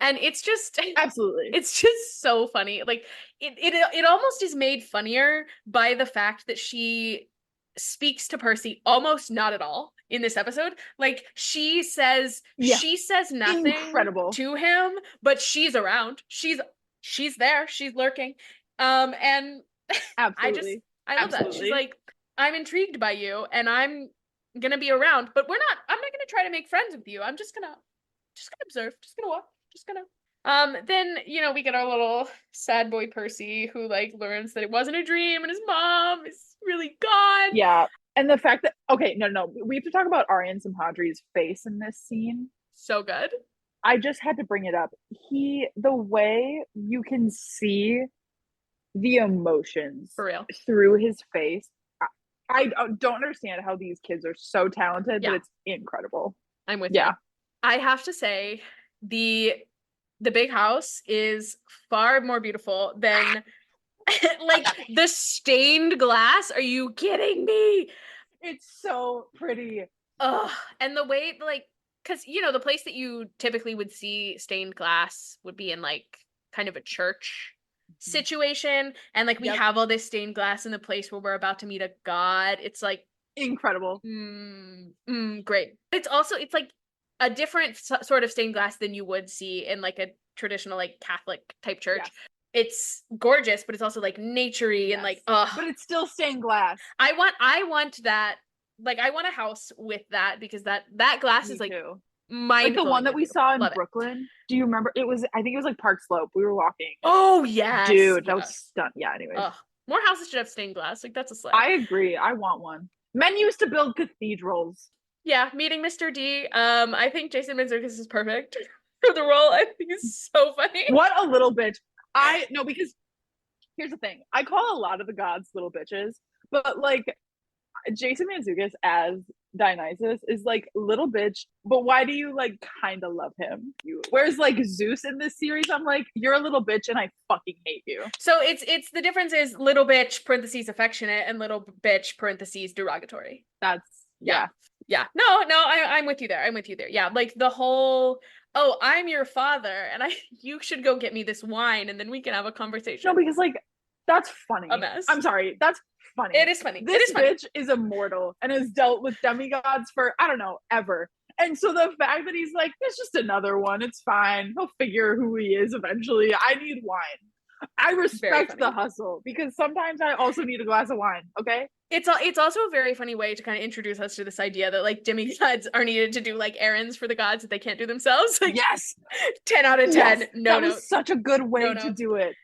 And it's just absolutely. It's just so funny. Like it almost is made funnier by the fact that she speaks to Percy almost not at all in this episode. Like she says nothing to him, but she's around. She's there. She's lurking. And absolutely. I love that. She's like, I'm intrigued by you and I'm gonna be around, but I'm not gonna try to make friends with you. I'm just gonna observe, just gonna watch, just gonna. Then, you know, we get our little sad boy Percy who like learns that it wasn't a dream and his mom is really gone. Yeah. And the fact that, no, we have to talk about Aryan Samhadri's face in this scene. So good. I just had to bring it up. The way you can see the emotions for real through his face. I don't understand how these kids are so talented, but it's incredible. I'm with you. I have to say, the the big house is far more beautiful than like the stained glass. Are you kidding me? It's so pretty. Ugh. And the way like because the place that you typically would see stained glass would be in like kind of a church situation, and like we Yep. have all this stained glass in the place where we're about to meet a god. It's like Incredible. great. It's like a different sort of stained glass than you would see in like a traditional like Catholic type church. Yes. It's gorgeous, but it's also like naturey and like but it's still stained glass. I want that. Like I want a house with that because that glass Me is like too. mind Like the one that we beautiful. saw in Love it. Brooklyn. Do you remember? I think it was like Park Slope. We were walking. Oh yes, Dude, that yeah. was stunned. Yeah, anyways. More houses should have stained glass. Like that's a slay. I agree. I want one. Men used to build cathedrals. Yeah, meeting Mr. D. I think Jason Mantzoukas is perfect for the role. I think he's so funny. What a little bitch. No, because here's the thing. I call a lot of the gods little bitches, but like Jason Mantzoukas as Dionysus is like little bitch, but why do you like kind of love him? Whereas like Zeus in this series, I'm like, you're a little bitch and I fucking hate you. So it's the difference is little bitch parentheses affectionate and little bitch parentheses derogatory. That's yeah. No, I'm with you there. I'm with you there. Yeah, like the whole I'm your father and you should go get me this wine and then we can have a conversation. No, because like that's funny. A mess. I'm sorry, that's funny. It is funny. This bitch is immortal and has dealt with demigods for I don't know ever. And so the fact that he's like, it's just another one. It's fine. He'll figure who he is eventually. I need wine. I respect the hustle because sometimes I also need a glass of wine. Okay. It's also a very funny way to kind of introduce us to this idea that like demigods are needed to do like errands for the gods that they can't do themselves. Like, yes. 10 out of 10. Yes, No, that was such a good way to do it.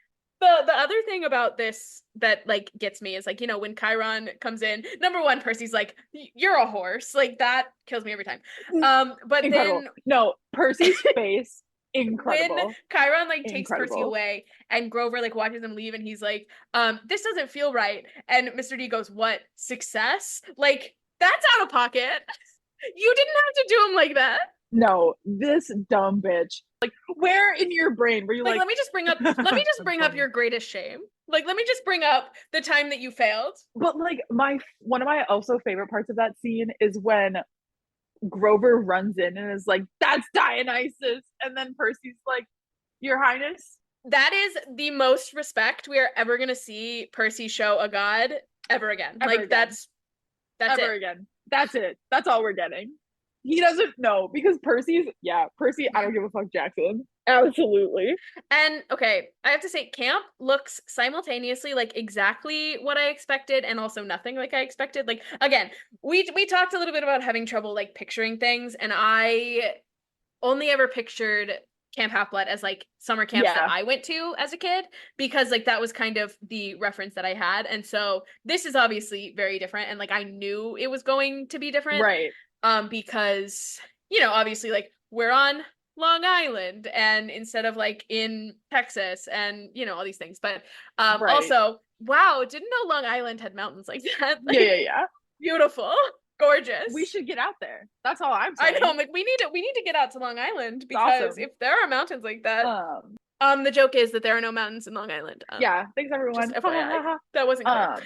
The other thing about this that like gets me is like, when Chiron comes in, number one, Percy's like, you're a horse. Like that kills me every time. But incredible. then no, Percy's face, incredible. When Chiron like takes Percy away and Grover like watches him leave and he's like, this doesn't feel right. And Mr. D goes, what? Success? Like, that's out of pocket. You didn't have to do him like that. No, this dumb bitch. Like, where in your brain were you like let me just bring up your greatest shame. Like, let me just bring up the time that you failed. But like one of my also favorite parts of that scene is when Grover runs in and is like, that's Dionysus. And then Percy's like, Your Highness. That is the most respect we are ever going to see Percy show a god ever again. That's ever it. Again. That's it. That's all we're getting. He doesn't know because Percy, I don't give a fuck, Jackson. Absolutely. And okay, I have to say, camp looks simultaneously like exactly what I expected and also nothing like I expected. Like, again, we talked a little bit about having trouble like picturing things, and I only ever pictured Camp Half-Blood as like summer camps that I went to as a kid, because like that was kind of the reference that I had. And so this is obviously very different, and like I knew it was going to be different. Right. Because, obviously, like, we're on Long Island and instead of, like, in Texas and, all these things. But also, wow, didn't know Long Island had mountains like that. Like, yeah. Beautiful. Gorgeous. We should get out there. That's all I'm saying. I know, like, we need to get out to Long Island because awesome. If there are mountains like that... the joke is that there are no mountains in Long Island. Yeah, thanks everyone. FYI. That wasn't clear.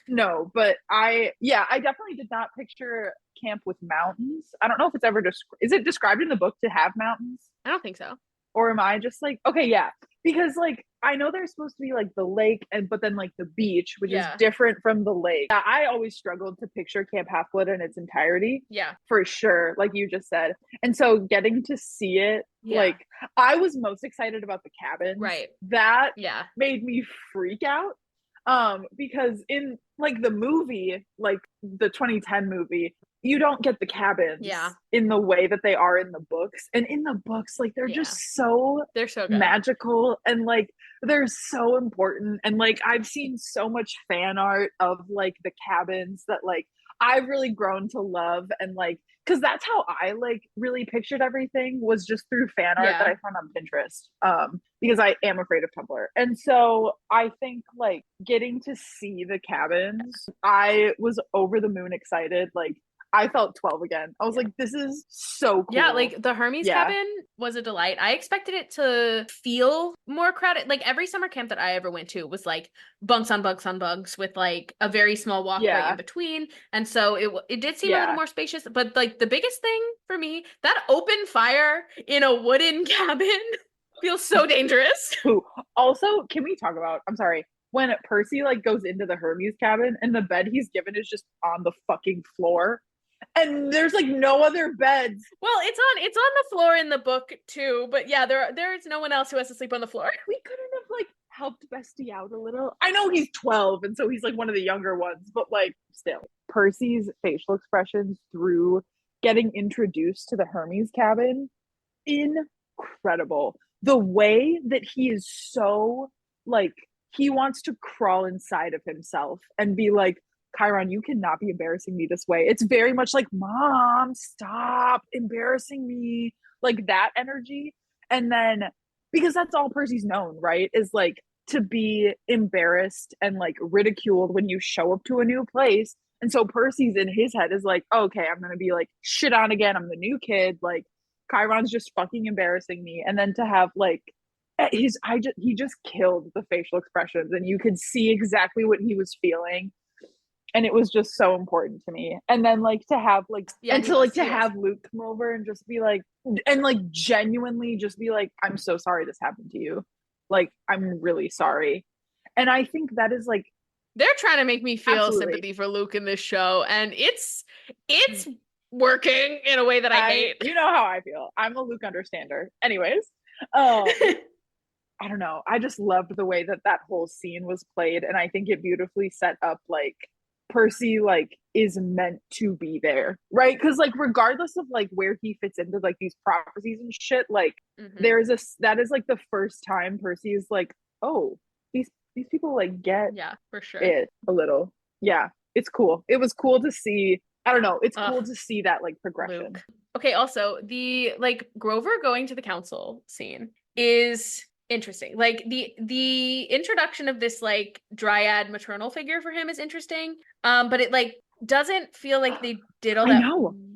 No, but I definitely did not picture camp with mountains. I don't know if it's ever is it described in the book to have mountains? I don't think so. Or am I just like, okay, yeah, because like I know there's supposed to be like the lake but then like the beach, which is different from the lake. I always struggled to picture Camp Half-Blood in its entirety. Yeah, for sure, like you just said. And so getting to see it, like I was most excited about the cabins. Right. That made me freak out. Because in like the movie, like the 2010 movie, you don't get the cabins in the way that they are in the books. And in the books, like they're they're so good. Magical and like they're so important. And like I've seen so much fan art of like the cabins that like I've really grown to love, and like because that's how I like really pictured everything, was just through fan art that I found on Pinterest. Because I am afraid of Tumblr. And so I think like getting to see the cabins, I was over the moon excited. Like I felt 12 again. I was Yeah. like, this is so Yeah, cool. like the Hermes Yeah. cabin was a delight. I expected it to feel more crowded. Like every summer camp that I ever went to was like bunks on bunks on bunks with like a very small walkway in Yeah. between. And so it did seem a little Yeah. more spacious, but like the biggest thing for me, that open fire in a wooden cabin feels so dangerous. Who also, can we talk about, I'm sorry, when Percy like goes into the Hermes cabin and the bed he's given is just on the fucking floor and there's like no other beds. Well, it's on the floor in the book too, but yeah, there is no one else who has to sleep on the floor. We couldn't have like helped Bestie out a little. I know he's 12 and so he's like one of the younger ones, but like still. Percy's facial expressions through getting introduced to the Hermes cabin, incredible. The way that he is so like he wants to crawl inside of himself and be like, Chiron, you cannot be embarrassing me this way. It's very much like, Mom, stop embarrassing me. Like that energy. And then, because that's all Percy's known, right? Is like to be embarrassed and like ridiculed when you show up to a new place. And so Percy's in his head is like, okay, I'm going to be like shit on again. I'm the new kid. Like, Chiron's just fucking embarrassing me. And then to have like, he just killed the facial expressions and you could see exactly what he was feeling and it was just so important to me. And then like to have like Yeah, and to like to have Luke come over and just be like and like genuinely just be like, I'm so sorry this happened to you. Like I'm really sorry. And I think that is like they're trying to make me feel absolutely sympathy for Luke in this show, and it's working in a way that I hate. You know how I feel. I'm a Luke understander. Anyways, I don't know. I just loved the way that that whole scene was played, and I think it beautifully set up like Percy like is meant to be there, right? Because like regardless of like where he fits into like these prophecies and shit, like there's a that is like the first time Percy is like, oh, these people like get yeah, for sure it a little. Yeah, it's cool. It was cool to see. I don't know. It's cool to see that like progression. Luke. Okay, also the like Grover going to the council scene is interesting. Like the introduction of this like dryad maternal figure for him is interesting. But it like doesn't feel like they did all that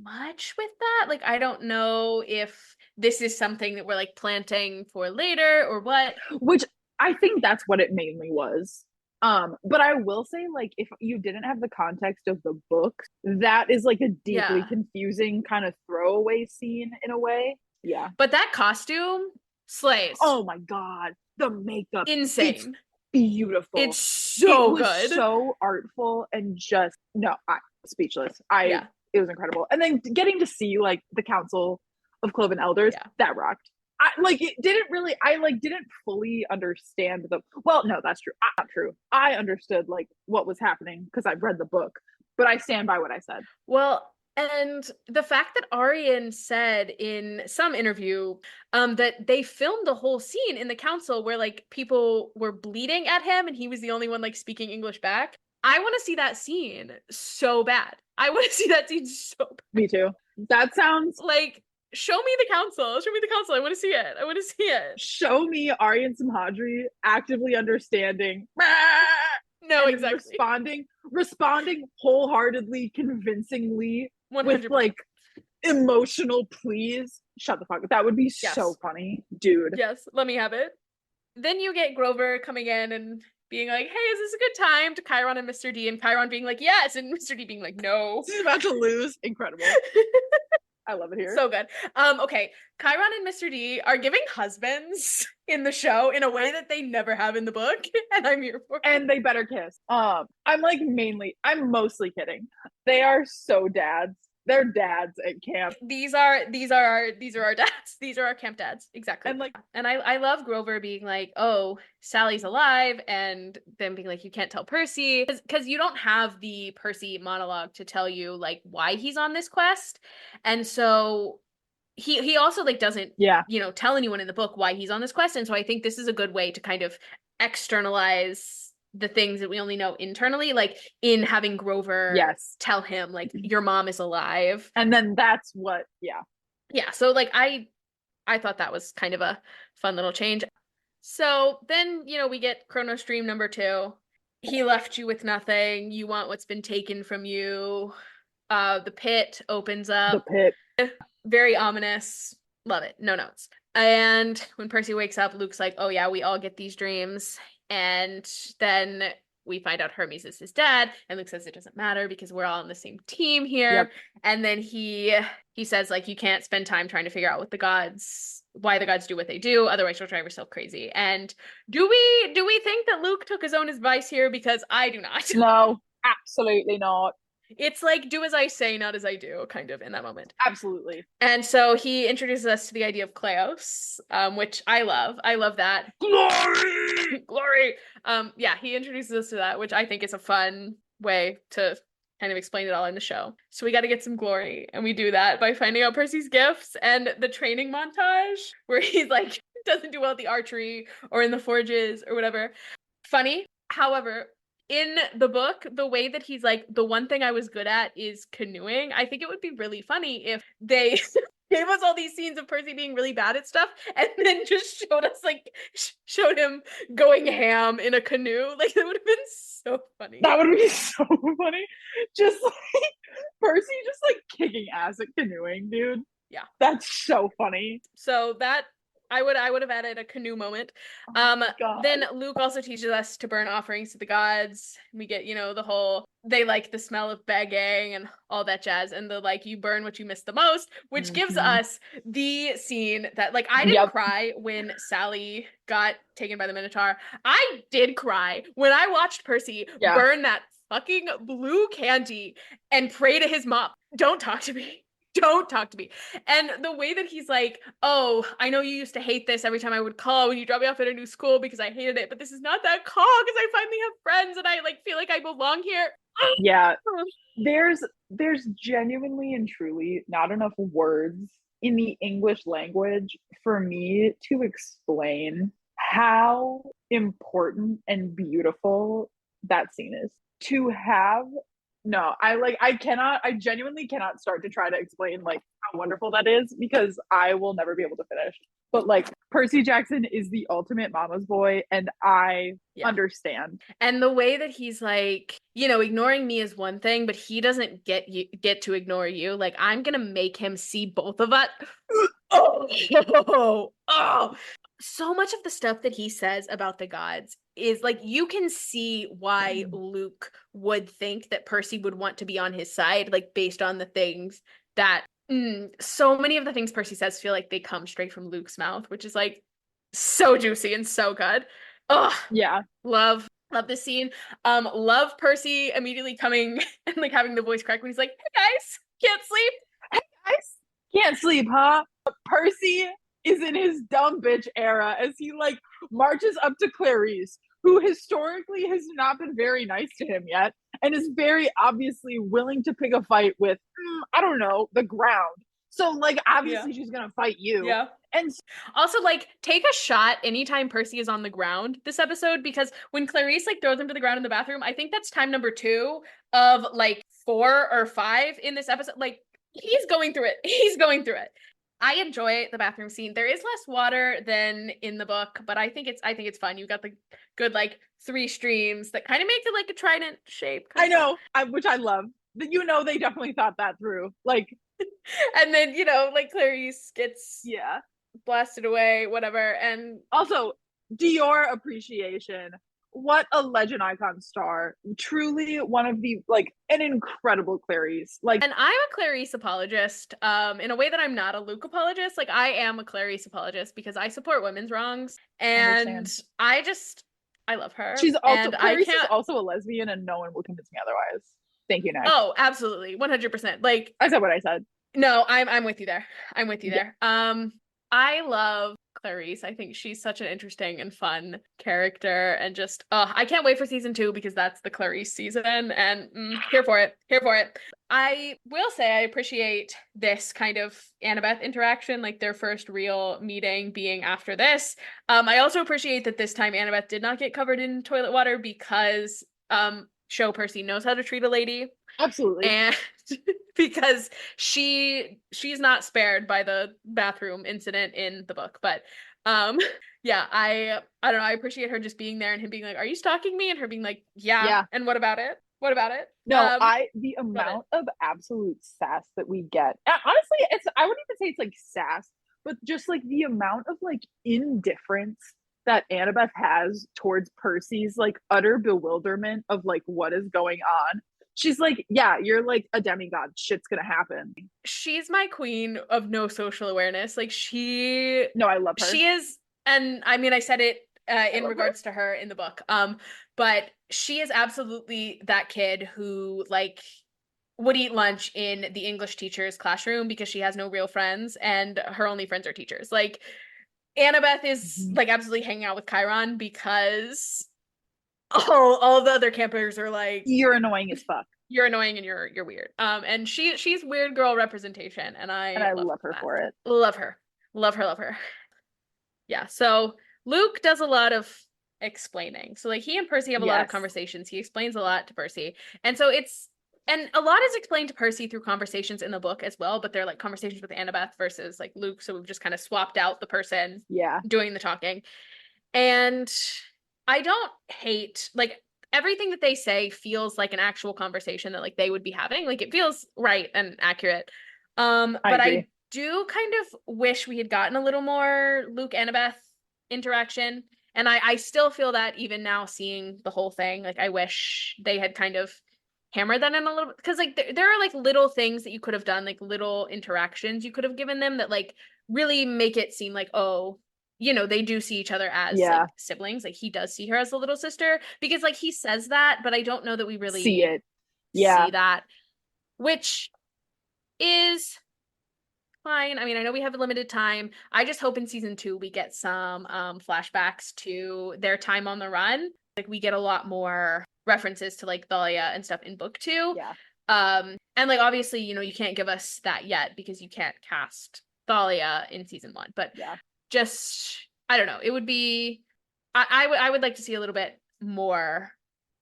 much with that. Like I don't know if this is something that we're like planting for later or what. Which I think that's what it mainly was. But I will say, like, if you didn't have the context of the book, that is like a deeply confusing kind of throwaway scene in a way. Yeah. But that costume slays. Oh my god. The makeup. Insane. It's beautiful. It's so good. So artful and just speechless. It was incredible. And then getting to see like the Council of Cloven Elders, that rocked. I didn't fully understand no, that's true. Not true. I understood like what was happening because I've read the book, but I stand by what I said. Well, and the fact that Arian said in some interview that they filmed the whole scene in the council where like people were bleeding at him and he was the only one like speaking English back. I want to see that scene so bad. I want to see that scene so bad. Me too. That sounds like show me the council. Show me the council. I want to see it. I want to see it. Show me Aryan Samhadri actively understanding. No, exactly. Responding wholeheartedly, convincingly 100%. with like emotional pleas. Shut the fuck up. That would be so funny, dude. Yes, let me have it. Then you get Grover coming in and being like, hey, is this a good time to Chiron and Mr. D? And Chiron being like, yes. And Mr. D being like, no. He's about to lose. Incredible. I love it here. So good. Okay. Chiron and Mr. D are giving husbands in the show in a way that they never have in the book, and I'm here for it. And they better kiss. I'm mostly kidding. They are so dads. They're dads at camp. These are our dads. These are our camp dads. Exactly. And I love Grover being like, oh, Sally's alive, and then being like, you can't tell Percy. Because you don't have the Percy monologue to tell you like why he's on this quest. And so he also like doesn't tell anyone in the book why he's on this quest. And so I think this is a good way to kind of externalize the things that we only know internally, like in having Grover tell him like your mom is alive. And then that's what so like I thought that was kind of a fun little change. So then we get Chronos Dream number 2. He left you with nothing, you want what's been taken from you. The pit opens The up. pit. Very ominous. Love it. No notes. And when Percy wakes up, Luke's like, oh yeah, we all get these dreams. And then we find out Hermes is his dad, and Luke says it doesn't matter because we're all on the same team here. Yep. And then he says, like, you can't spend time trying to figure out why the gods do what they do, otherwise you'll drive yourself crazy. And do we think that Luke took his own advice here? Because I do not. No, absolutely not. It's like, do as I say, not as I do, kind of, in that moment. Absolutely. And so he introduces us to the idea of Kleos, which I love. I love that. Glory! Glory! Yeah, he introduces us to that, which I think is a fun way to kind of explain it all in the show. So we got to get some glory, and we do that by finding out Percy's gifts and the training montage where he's like, doesn't do well at the archery or in the forges or whatever. Funny. However, in the book, the way that he's like, the one thing I was good at is canoeing. I think it would be really funny if they gave us all these scenes of Percy being really bad at stuff and then just showed him going ham in a canoe. Like, it would have been so funny. That would be so funny. Just like Percy just like kicking ass at canoeing, dude. Yeah. That's so funny. So that I would have added a canoe moment. Then Luke also teaches us to burn offerings to the gods. We get, the whole, they like the smell of begging and all that jazz, and the like, you burn what you miss the most, which gives us the scene that, like, I didn't cry when Sally got taken by the Minotaur. I did cry when I watched Percy burn that fucking blue candy and pray to his mom, don't talk to me. Don't talk to me. And the way that he's like, oh, I know you used to hate this every time I would call when you dropped me off at a new school because I hated it, but this is not that call because I finally have friends and I like feel like I belong here. Yeah. There's genuinely and truly not enough words in the English language for me to explain how important and beautiful that scene is. To have I genuinely cannot start to try to explain like how wonderful that is because I will never be able to finish. But like Percy Jackson is the ultimate mama's boy and I understand. And the way that he's like, ignoring me is one thing, but he doesn't get to ignore you. Like, I'm going to make him see both of us. Oh. So much of the stuff that he says about the gods is like, you can see why Luke would think that Percy would want to be on his side, like based on the things that so many of the things Percy says feel like they come straight from Luke's mouth, which is like so juicy and so good. Oh yeah, love this scene. Love Percy immediately coming and like having the voice crack when he's like, hey guys, can't sleep. Hey guys, can't sleep, huh? Percy is in his dumb bitch era as he like marches up to Clarice, who historically has not been very nice to him yet and is very obviously willing to pick a fight with I don't know, the ground. So like obviously she's gonna fight you. Yeah. And also like take a shot anytime Percy is on the ground this episode, because when Clarice like throws him to the ground in the bathroom, I think that's time number 2 of like 4 or 5 in this episode. Like he's going through it. I enjoy the bathroom scene. There is less water than in the book, but I think it's fun. You got the good like 3 streams that kind of make it like a trident shape. I know, which I love. They definitely thought that through. Like, and then like Clarice gets blasted away, whatever. And also Dior appreciation. What a legend icon star. Truly one of the like an incredible Clarice. Like, and I'm a Clarice apologist in a way that I'm not a Luke apologist. Like I am a Clarice apologist because I support women's wrongs and I love her. She's also Clarice is also a lesbian and no one will convince me otherwise. Thank you, next. Oh, absolutely. 100%. Like I said what I said. No, I'm with you there. there. I love Clarice. I think she's such an interesting and fun character, and just I can't wait for season 2 because that's the Clarice season, and here for it. I will say I appreciate this kind of Annabeth interaction, like their first real meeting being after this. I also appreciate that this time Annabeth did not get covered in toilet water because show Percy knows how to treat a lady. Absolutely. And because she's not spared by the bathroom incident in the book, but yeah, I don't know, I appreciate her just being there and him being like, are you stalking me? And her being like, yeah. And what about it? What about it? No, the Love it. amount of absolute sass that we get. Honestly, it's I wouldn't even say it's like sass, but just like the amount of like indifference that Annabeth has towards Percy's like utter bewilderment of like what is going on. She's like, yeah, you're like a demigod. Shit's gonna happen. She's my queen of no social awareness. Like she No, I love her. she is, and I mean I said it I in love her. regards to her in the book. But she is absolutely that kid who like would eat lunch in the English teacher's classroom because she has no real friends and her only friends are teachers. Like Annabeth is Mhm. like absolutely hanging out with Chiron because all the other campers are like, You're annoying as fuck, you're annoying and you're weird. And she's weird girl representation, and and I I love love her that. for it. Love her. Love her, love her. Yeah. So Luke does a lot of explaining. So like he and Percy have a lot of Yes. conversations. He explains a lot to Percy. And so it's and a lot is explained to Percy through conversations in the book as well, but they're like conversations with Annabeth versus like Luke. So we've just kind of swapped out the person Yeah. doing the talking. And I don't hate like everything that they say feels like an actual conversation that like they would be having. Like it feels right and accurate. I But agree. I do kind of wish we had gotten a little more Luke Annabeth interaction. And I still feel that even now seeing the whole thing, like I wish they had kind of hammered that in a little bit because like there are like little things that you could have done, like little interactions you could have given them that like really make it seem like, oh, they do see each other as Yeah. like siblings. Like he does see her as a little sister because like he says that, but I don't know that we See really it. Yeah. see that, which is fine. I mean, I know we have a limited time. I just hope in season 2 we get some flashbacks to their time on the run. Like we get a lot more references to like Thalia and stuff in book 2. Yeah. And like obviously, you can't give us that yet because you can't cast Thalia in season 1, but Yeah. just I don't know. It would be I would like to see a little bit more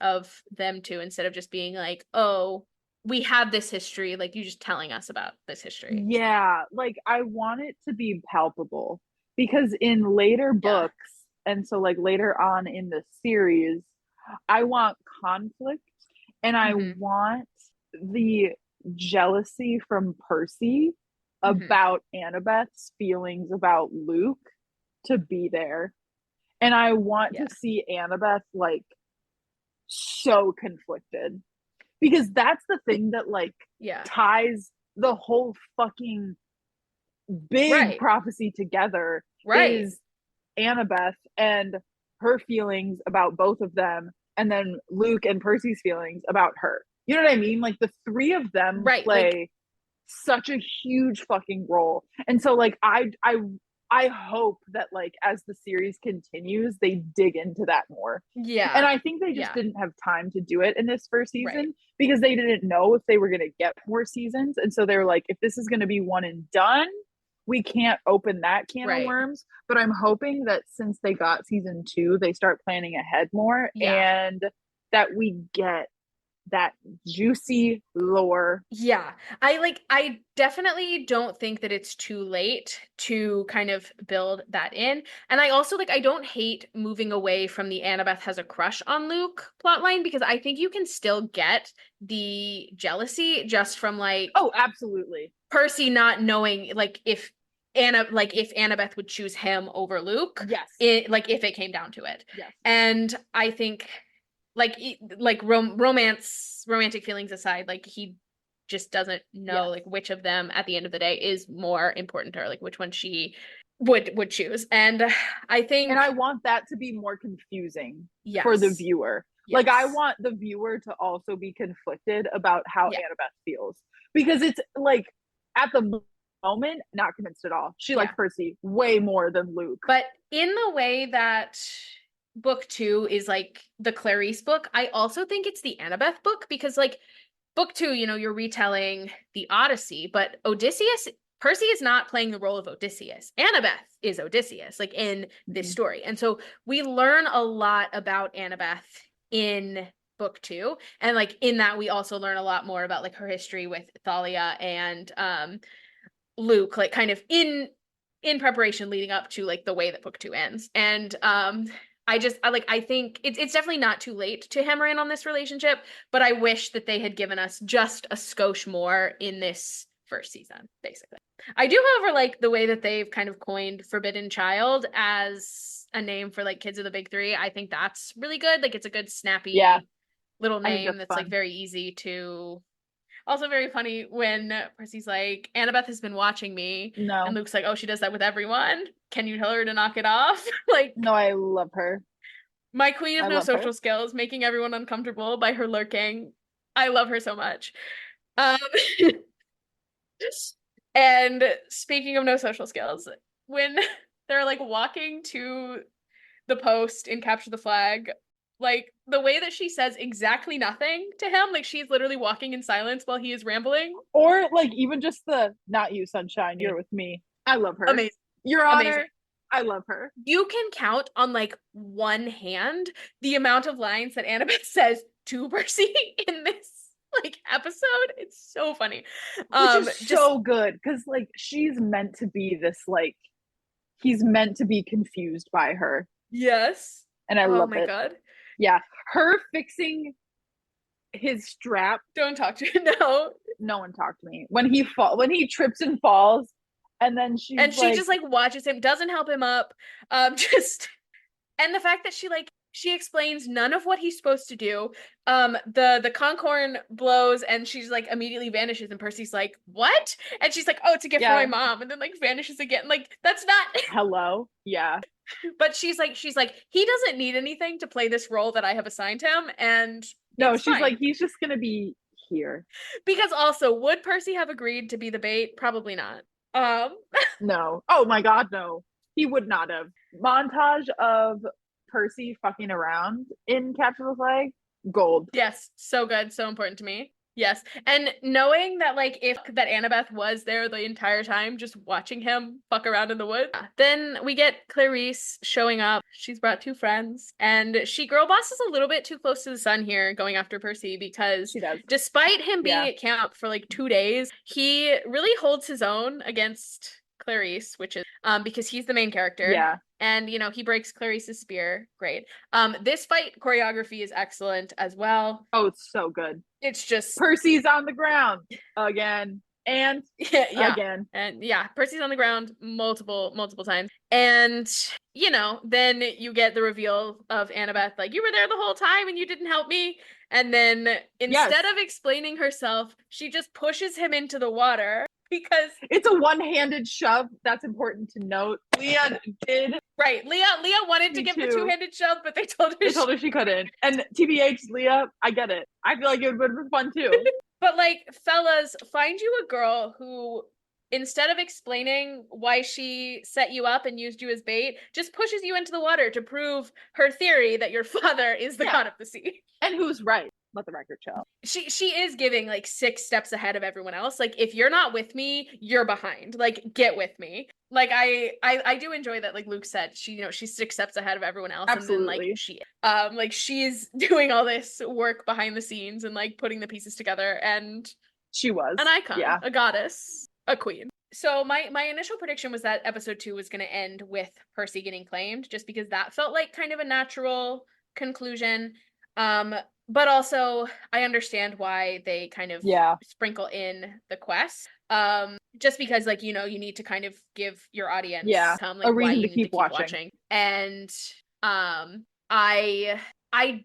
of them too instead of just being like, "Oh, we have this history, like you just telling us about this history." Yeah, like I want it to be palpable because in later Yeah. books, and so like later on in the series, I want conflict and I Mhm. want the jealousy from Percy Mhm. about Annabeth's feelings about Luke to be there. And I want Yeah. to see Annabeth like so conflicted because that's the thing that like Yeah. ties the whole fucking big Right. prophecy together Right. is Annabeth and her feelings about both of them, and then Luke and Percy's feelings about her. You know what I mean? Like the three of them Right. Like play such a huge fucking role. And so like I hope that like as the series continues, they dig into that more. And yeah. I think they just Yeah. didn't have time to do it in this first Right. season because they didn't know if they were going to get more seasons. And so they were like, if this is going to be one and done, we can't open that can of Right. worms. But I'm hoping that since they got season 2, they start planning ahead more Yeah. and that we get that juicy lore. Yeah. I definitely don't think that it's too late to kind of build that in. And I also like I don't hate moving away from the Annabeth has a crush on Luke plotline because I think you can still get the jealousy just from like Oh, absolutely. Percy not knowing like if Annabeth would choose him over Luke, Yes. like if it came down to it. Yes. And I think like romantic feelings aside, like he just doesn't know Yes. like which of them at the end of the day is more important to her, like which one she would choose. And I And think I want that to be more confusing for the yes. viewer. Like I Yes. want the viewer to also be conflicted about how Yeah. Annabeth feels because it's like at the moment not convinced at all. She likes Yeah. Percy way more than Luke. But in the way that book 2 is like the Clarice book, I also think it's the Annabeth book because like book 2, you're retelling the Odyssey, but Percy is not playing the role of Odysseus. Annabeth is Odysseus, like in this Mhm. story. And so we learn a lot about Annabeth in book 2. And like in that we also learn a lot more about like her history with Thalia and Luke, like kind of in preparation leading up to like the way that book 2 ends. And I think it's definitely not too late to hammer in on this relationship, but I wish that they had given us just a skosh more in this first season, basically. I do, however, like the way that they've kind of coined Forbidden Child as a name for like kids of the big three. I think that's really good. Like it's a good snappy little I think name that's that's fun. like very easy to. Also very funny when Percy's like, Annabeth has been watching me. No. And Luke's like, oh, she does that with everyone. Can you tell her to knock it off? Like, No, I love her. my queen of I no love her. social skills, making everyone uncomfortable by her lurking. I love her so much. Um, and speaking of no social skills, when they're like walking to the post in Capture the Flag, like the way that she says exactly nothing to him, like she's literally walking in silence while he is rambling. Or like even just the not you, sunshine, you're with me. I love her. Amazing. Your Honor, Amazing. I love her. You can count on like one hand the amount of lines that Annabeth says to Percy in this like episode. It's so funny. Which is so good because like she's meant to be this like he's meant to be confused by her. Yes. And I love it. Oh my god. Yeah. Her fixing his strap. Don't talk to me. No. No one talked to me. When he trips and falls and then she just like watches him, doesn't help him up. Just and the fact that she explains none of what he's supposed to do. The conch horn blows and she's like immediately vanishes and Percy's like, what? And she's like, oh, it's a gift for my mom, and then like vanishes again. Like that's not hello. Yeah. But she's like, he doesn't need anything to play this role that I have assigned him. And no, she's fine. Like, he's just gonna be here. Because also, would Percy have agreed to be the bait? Probably not. No. Oh my god, no. He would not have. Montage of Percy fucking around in Capture the Flag, gold. Yes, so good, so important to me. Yes, and knowing that like if that Annabeth was there the entire time, just watching him fuck around in the woods. Then we get Clarice showing up. She's brought two friends, and she girl bosses a little bit too close to the sun here, going after Percy because she does. Despite him being at camp for like 2 days, he really holds his own against Clarice, which is because he's the main character. Yeah. And, you know, he breaks Clarice's spear. Great. This fight choreography is excellent as well. Oh, it's so good. It's just Percy's on the ground again. And again. And yeah, Percy's on the ground multiple times. And, you know, then you get the reveal of Annabeth, like, you were there the whole time and you didn't help me. And then instead of explaining herself, she just pushes him into the water. Because it's a one-handed shove. That's important to note. Leah did. Right. Leah wanted to give the two-handed shove, but they told her she couldn't. And TBH, Leah, I get it. I feel like it would have been fun too. But like, fellas, find you a girl who, instead of explaining why she set you up and used you as bait, just pushes you into the water to prove her theory that your father is the god of the sea. And who's right. Let the record show. She is giving like 6 steps ahead of everyone else. Like, if you're not with me, you're behind. Like, get with me. Like, I do enjoy that. Like Luke said, she's 6 steps ahead of everyone else. Absolutely. And then like she's doing all this work behind the scenes and like putting the pieces together. And she was an icon, a goddess, a queen. So my initial prediction was that episode 2 was going to end with Percy getting claimed, just because that felt like kind of a natural conclusion. But also I understand why they kind of sprinkle in the quest. Just because like, you need to kind of give your audience like, a reason to keep watching. And I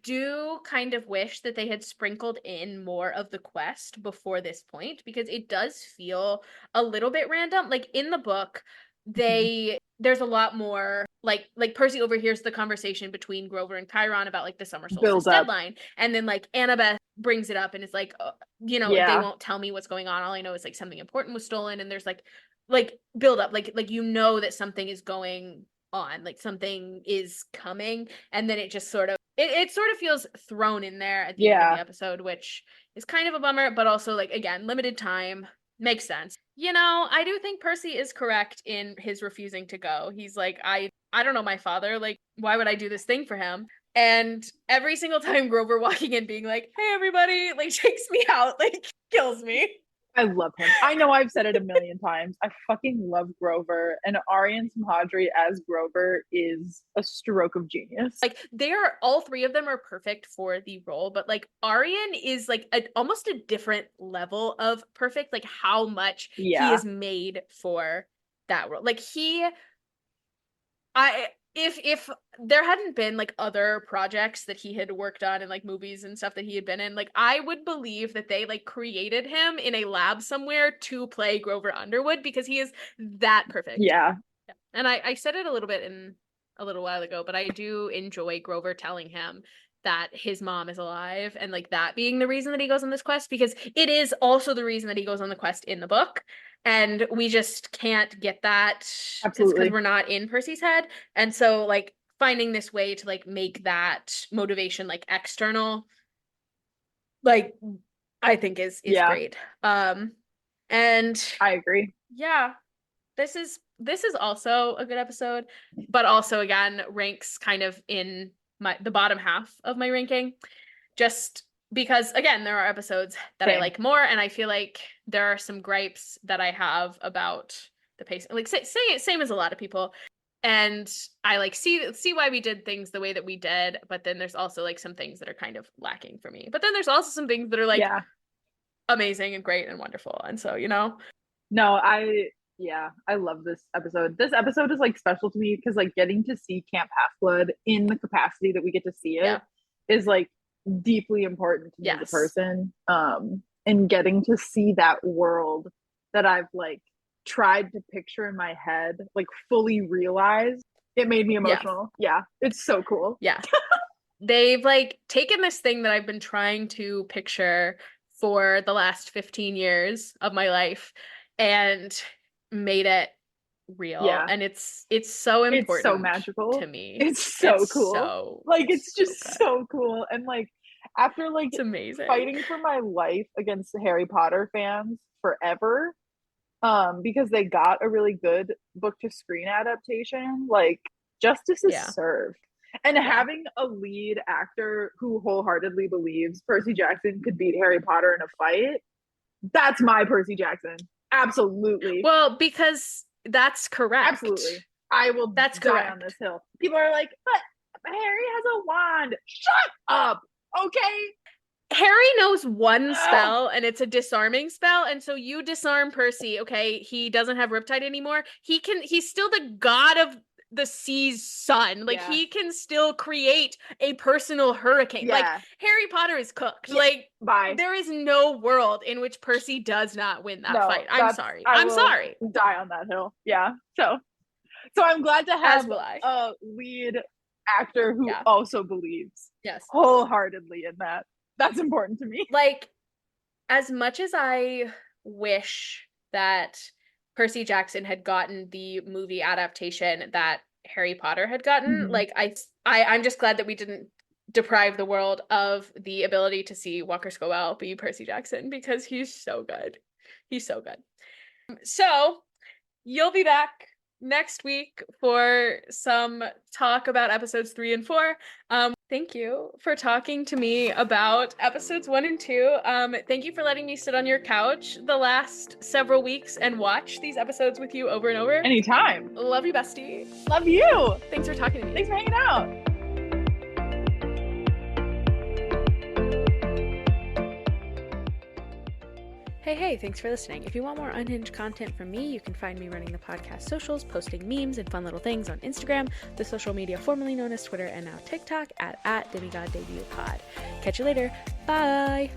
do kind of wish that they had sprinkled in more of the quest before this point, because it does feel a little bit random. Like in the book, there's a lot more like Percy overhears the conversation between Grover and Chiron about like the summer solstice deadline, and then like Annabeth brings it up and is like, they won't tell me what's going on. All I know is like something important was stolen, and there's like build up, like that something is going on, like something is coming, and then it just sort of it sort of feels thrown in there at the end of the episode, which is kind of a bummer, but also like, again, limited time. Makes sense. I do think Percy is correct in his refusing to go. He's like, I don't know my father. Like, why would I do this thing for him? And every single time Grover walking in being like, hey, everybody, like takes me out, like kills me. I love him. I know I've said it a million times. I fucking love Grover, and Aryan Samhadri as Grover is a stroke of genius. Like all three of them are perfect for the role, but like Aryan is like almost a different level of perfect, like how much he is made for that role. Like if there hadn't been like other projects that he had worked on and like movies and stuff that he had been in, like I would believe that they like created him in a lab somewhere to play Grover Underwood because he is that perfect. Yeah. And I said it a little bit in a little while ago, but I do enjoy Grover telling him that his mom is alive and like that being the reason that he goes on this quest, because it is also the reason that he goes on the quest in the book. And we just can't get that. Absolutely. Because we're not in Percy's head. And so like finding this way to like make that motivation like external, like I think is great. And I agree. Yeah. This is also a good episode, but also again ranks kind of in the bottom half of my ranking, just because again there are episodes that I like more, and I feel like there are some gripes that I have about the pace, like same as a lot of people, and I like see why we did things the way that we did, but then there's also like some things that are kind of lacking for me, but then there's also some things that are like amazing and great and wonderful, and so no, I love this episode. This episode is like special to me because like getting to see Camp Half-Blood in the capacity that we get to see it is like deeply important to me as a person. And getting to see that world that I've like tried to picture in my head, like fully realize, it made me emotional. Yeah, it's so cool. Yeah. They've like taken this thing that I've been trying to picture for the last 15 years of my life and made it real, and it's so important. It's so magical to me. It's so cool. Like it's just so cool. And like after like it's amazing fighting for my life against the Harry Potter fans forever, because they got a really good book to screen adaptation, like justice is served. And having a lead actor who wholeheartedly believes Percy Jackson could beat Harry Potter in a fight, that's my Percy Jackson. Absolutely. Well, because that's correct. Absolutely. I will die on this hill. People are like, but Harry has a wand. Shut up. Okay. Harry knows one spell, and it's a disarming spell, and so you disarm Percy, okay? He doesn't have Riptide anymore. He's still the god of the sea's son. Like he can still create a personal hurricane. Like Harry Potter is cooked. Like there is no world in which Percy does not win that fight. I'm sorry. I'm sorry. Die on that hill. Yeah. So I'm glad to have a lead actor who also believes wholeheartedly in that. That's important to me. Like as much as I wish that Percy Jackson had gotten the movie adaptation that Harry Potter had gotten, like I'm just glad that we didn't deprive the world of the ability to see Walker Scobell be Percy Jackson, because he's so good. He's so good. So you'll be back next week for some talk about episodes 3 and 4. Thank you for talking to me about episodes 1 and 2. Thank you for letting me sit on your couch the last several weeks and watch these episodes with you over and over. Anytime. Love you, bestie. Love you. Thanks for talking to me. Thanks for hanging out. Hey, thanks for listening. If you want more unhinged content from me, you can find me running the podcast socials, posting memes and fun little things on Instagram, the social media formerly known as Twitter and now TikTok at DemigodDebutPod. Catch you later. Bye!